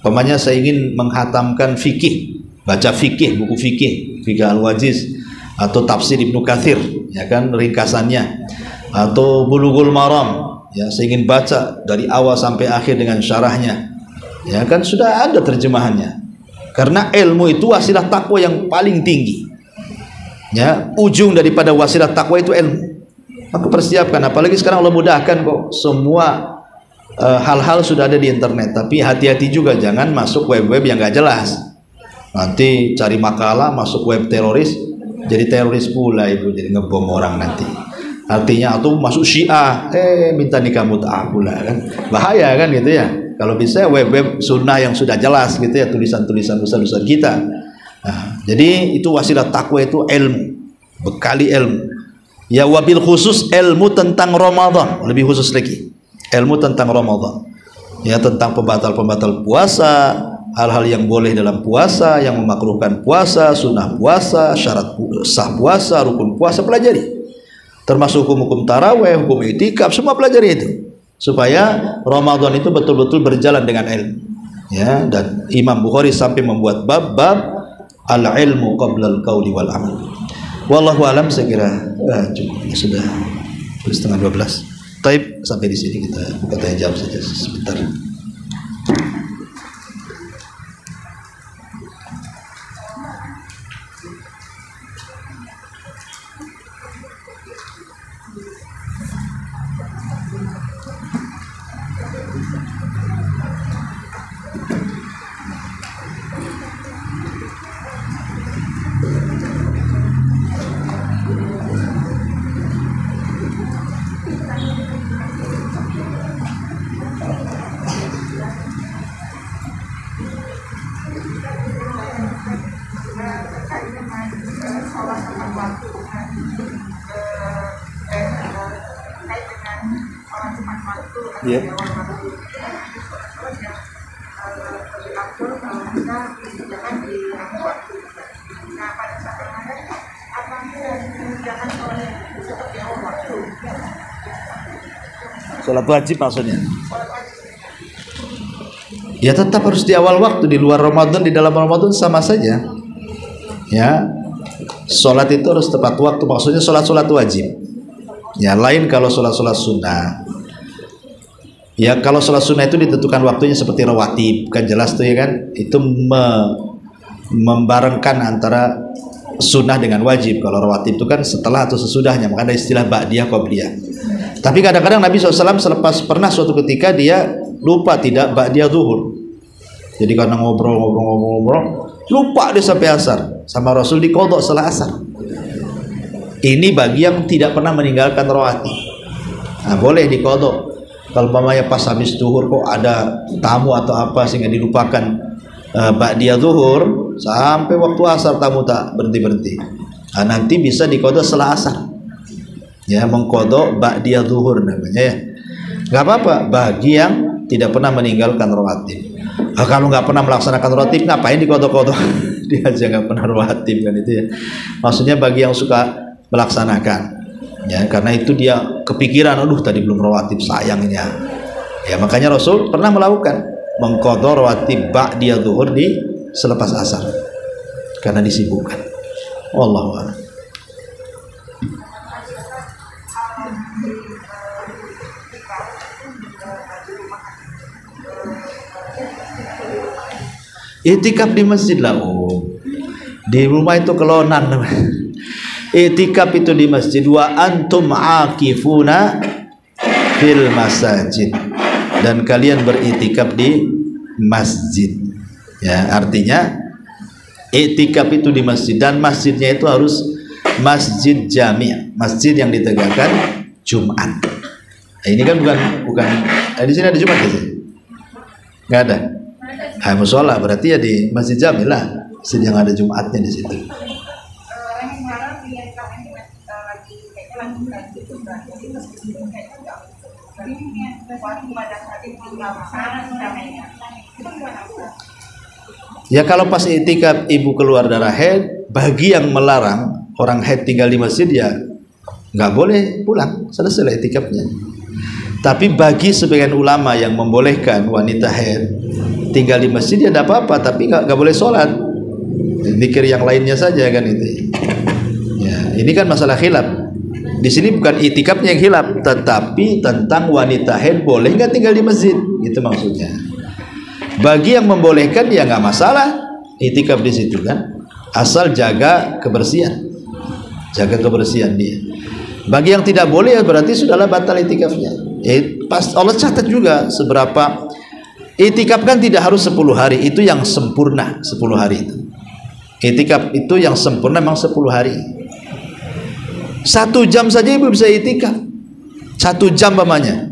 umpamanya saya ingin menghatamkan fikih, baca fikih, buku fikih, Fikih Al-Wajiz atau tafsir Ibnu Katsir, ya kan, ringkasannya, atau Bulughul Maram, ya, saya ingin baca dari awal sampai akhir dengan syarahnya, ya kan, sudah ada terjemahannya. Karena ilmu itu wasilah takwa yang paling tinggi, ya, ujung daripada wasilah takwa itu ilmu. Maka persiapkan, apalagi sekarang Allah mudahkan kok, semua hal-hal sudah ada di internet. Tapi hati-hati juga, jangan masuk web-web yang gak jelas. Nanti cari makalah masuk web teroris, jadi teroris pula ibu, jadi ngebom orang nanti. Artinya, atau masuk Syiah, minta nikah mut'ah pula, kan bahaya kan gitu ya. Kalau bisa web-web sunnah yang sudah jelas gitu ya, tulisan-tulisan besar-besar kita. Nah, jadi itu wasilah takwa itu ilmu, bekali ilmu. Ya, wabil khusus ilmu tentang Ramadan, lebih khusus lagi ilmu tentang Ramadan, ya, tentang pembatal-pembatal puasa, hal-hal yang boleh dalam puasa, yang memakruhkan puasa, sunnah puasa, syarat sah puasa, rukun puasa, pelajari. Termasuk hukum-hukum taraweh, hukum itikaf, semua pelajari itu, supaya Ramadan itu betul-betul berjalan dengan ilmu, ya. Dan Imam Bukhari sampai membuat bab-bab al-ilmu qabla al-qauli wal amal. Wallahu alam, saya kira cukup, sudah 11:30. Taib, sampai di sini kita buka tanya jawab saja sebentar. Ya. Sholat wajib maksudnya. Ya, tetap harus di awal waktu, di luar Ramadan, di dalam Ramadan sama saja. Ya, sholat itu harus tepat waktu, maksudnya sholat-sholat wajib. Ya, lain kalau sholat-sholat sunnah. Ya, kalau sholat sunnah itu ditentukan waktunya seperti rawatib, kan jelas tuh ya kan, itu membarengkan antara sunnah dengan wajib. Kalau rawatib itu kan setelah atau sesudahnya, maka ada istilah ba'diyah qabliyah. Tapi kadang-kadang Nabi SAW selepas pernah suatu ketika dia lupa tidak ba'diyah zuhur. Jadi karena ngobrol lupa dia sampai asar, sama Rasul diqadha setelah asar. Ini bagi yang tidak pernah meninggalkan rawatib. Nah, boleh diqadha. Kalau umpamanya pas habis zuhur kok ada tamu atau apa sehingga dilupakan ba'diyah zuhur sampai waktu asar, tamu tak berhenti-berhenti. Nah, nanti bisa diqadha setelah asar. Ya, mengqadha ba'diyah zuhur namanya ya. Enggak apa-apa bagi yang tidak pernah meninggalkan rawatib. Kalau nggak pernah melaksanakan rawatib, ngapain diqadha-qadha? dia aja nggak pernah rawatib kan itu ya. Maksudnya bagi yang suka melaksanakan, ya karena itu dia kepikiran, aduh tadi belum rawatib sayang ini ya. Ya makanya Rasul pernah melakukan mengqadha rawatib ba'da zuhur di selepas asar karena disibukkan. Wallahu a'lam. Itikaf di masjid lah, di rumah itu kelonan. Itikaf itu di masjid. Wa antum akifuna fil masajid, dan kalian beritikaf di masjid. Ya, artinya itikaf itu di masjid, dan masjidnya itu harus masjid jami', masjid yang ditegakkan Jumat. Nah, ini kan bukan di sini ada Jumat di sini? Nggak ada. Musola berarti ya di masjid jami' lah, masjid yang ada Jumatnya di situ. Ya kalau pas itikaf ibu keluar darah haid, bagi yang melarang orang haid tinggal di masjid ya nggak boleh pulang, selesai itikafnya. Tapi bagi sebagian ulama yang membolehkan wanita haid tinggal di masjid ya tidak apa-apa, tapi nggak boleh sholat, zikir yang lainnya saja kan itu. Ya, ini kan masalah khilaf. Di sini bukan itikafnya yang khilaf, tetapi tentang wanita haid boleh nggak tinggal di masjid, itu maksudnya. Bagi yang membolehkan ya nggak masalah itikaf di situ kan, asal jaga kebersihan dia. Bagi yang tidak boleh ya berarti sudahlah batal itikafnya. Pas Allah catat juga seberapa itikaf kan tidak harus 10 hari, itu yang sempurna 10 hari itu. Itikaf itu yang sempurna memang 10 hari. 1 jam saja ibu bisa itikaf. 1 jam pamannya.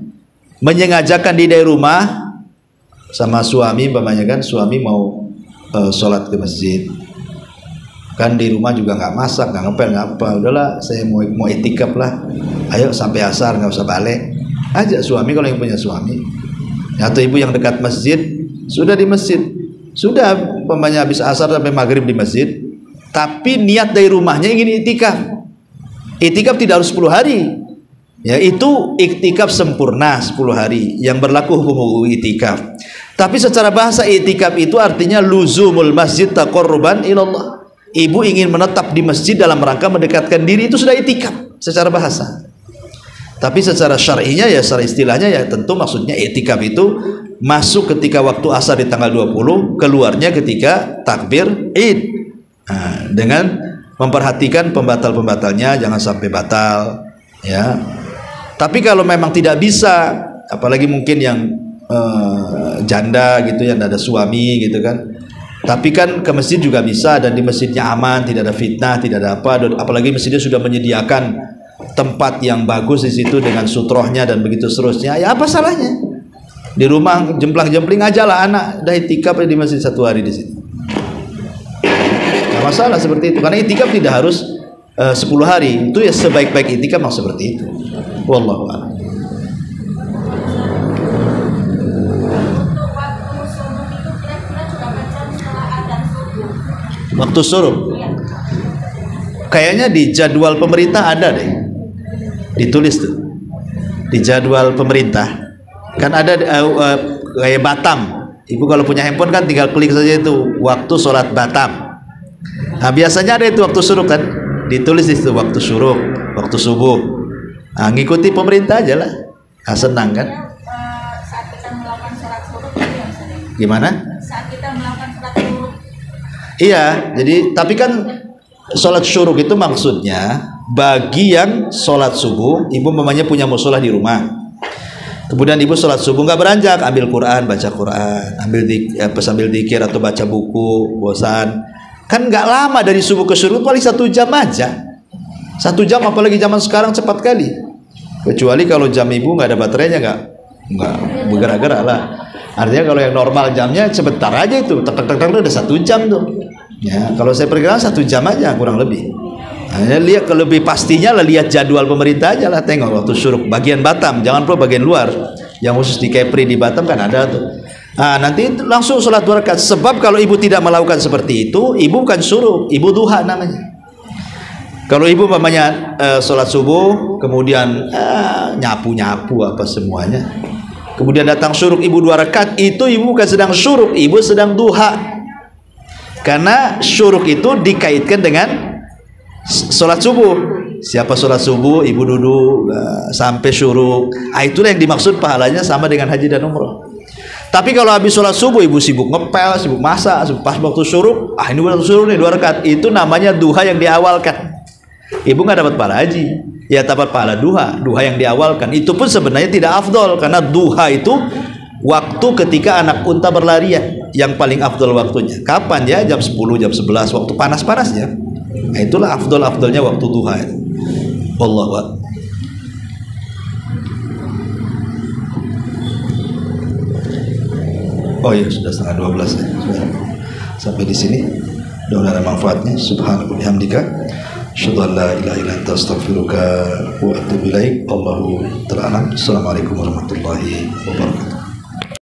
Menyengajakan di dari rumah sama suami pamannya kan, suami mau sholat ke masjid. Kan di rumah juga nggak masak, nggak ngepel, nggak apa. Udahlah, saya mau itikaf lah. Ayo sampai asar, nggak usah balik. Ajak suami kalau yang punya suami. Atau ibu yang dekat masjid, sudah di masjid, sudah pamannya habis asar sampai maghrib di masjid. Tapi niat dari rumahnya ingin itikaf. Itikaf tidak harus 10 hari. Ya itu itikaf sempurna 10 hari yang berlaku hukum itikaf. Tapi secara bahasa itikaf itu artinya luzumul masjid taqarruban ilallah. Ibu ingin menetap di masjid dalam rangka mendekatkan diri, itu sudah itikaf secara bahasa. Tapi secara syar'inya ya, secara istilahnya ya tentu maksudnya itikaf itu masuk ketika waktu asar di tanggal 20, keluarnya ketika takbir Id. Nah, dengan memperhatikan pembatal-pembatalnya jangan sampai batal ya. Tapi kalau memang tidak bisa, apalagi mungkin yang janda gitu, yang ada suami gitu kan, tapi kan ke masjid juga bisa, dan di masjidnya aman, tidak ada fitnah, tidak ada apa, apalagi masjidnya sudah menyediakan tempat yang bagus di situ dengan sutrohnya dan begitu seterusnya, ya apa salahnya? Di rumah jemplang-jempling aja lah anak, dah itikaf di masjid 1 hari di situ. Nggak masalah seperti itu, karena itikaf tidak harus 10 hari, itu ya sebaik-baik itikaf memang seperti itu. Wallahu a'lam. Waktu suruh, kayaknya di jadwal pemerintah ada deh, ditulis tuh di jadwal pemerintah kan ada kayak Batam. Ibu kalau punya handphone kan tinggal klik saja itu waktu sholat Batam. Nah biasanya ada itu waktu suruh kan, ditulis di situ waktu suruh, waktu subuh. Nah, ngikuti pemerintah aja lah. Nah, senang kan? Saat kita melakukan sholat suruh, gimana? Saat kita melakukan sholat suruh. Iya, jadi tapi kan sholat syuruk itu maksudnya bagi yang sholat subuh, ibu mamanya punya musola di rumah. Kemudian ibu sholat subuh nggak beranjak, ambil Quran, baca Quran, sambil zikir atau baca buku, bosan. Kan nggak lama dari subuh ke syuruk, paling 1 jam aja. 1 jam, apalagi zaman sekarang cepat kali. Kecuali kalau jam ibu nggak ada baterainya, nggak bergerak-gerak lah. Artinya kalau yang normal jamnya sebentar aja itu, tek-tek-tek udah 1 jam tuh. Ya, kalau saya perkirakan 1 jam aja kurang lebih. Hanya lihat lebih pastinya lah, lihat jadwal pemerintah aja lah, tengok waktu syuruk bagian Batam, jangan perlu bagian luar. Yang khusus di Kepri di Batam kan ada tuh. Nanti langsung sholat 2 rakaat. Sebab kalau ibu tidak melakukan seperti itu, ibu bukan syuruk, ibu duha namanya. Kalau ibu umpamanya sholat subuh, kemudian nyapu-nyapu apa semuanya, kemudian datang syuruk ibu 2 rakaat, itu ibu bukan sedang syuruk, ibu sedang duha. Karena syuruk itu dikaitkan dengan sholat subuh. Siapa sholat subuh, ibu duduk sampai syuruk, itulah yang dimaksud pahalanya sama dengan haji dan umroh. Tapi kalau habis sholat subuh ibu sibuk ngepel, sibuk masak, pas waktu syuruk, ini waktu syuruk nih 2 rakaat, itu namanya duha yang diawalkan. Ibu nggak dapat pahala haji, ya dapat pahala duha yang diawalkan. Itu pun sebenarnya tidak afdol, karena duha itu waktu ketika anak unta berlarian, yang paling afdol waktunya. Kapan ya? Jam 10, jam 11, waktu panas-panasnya. Itulah afdol-afdolnya waktu duha. Wallahu a'lam. Oh ya, sudah setengah 12 ya. Sampai di sini. Mudah-mudahan ada manfaatnya. Subhanallahi wa bihamdika, asyhadu an la ilaha illa anta, astaghfiruka wa atubu ilaik. Allahu ta'ala. Assalamualaikum warahmatullahi wabarakatuh.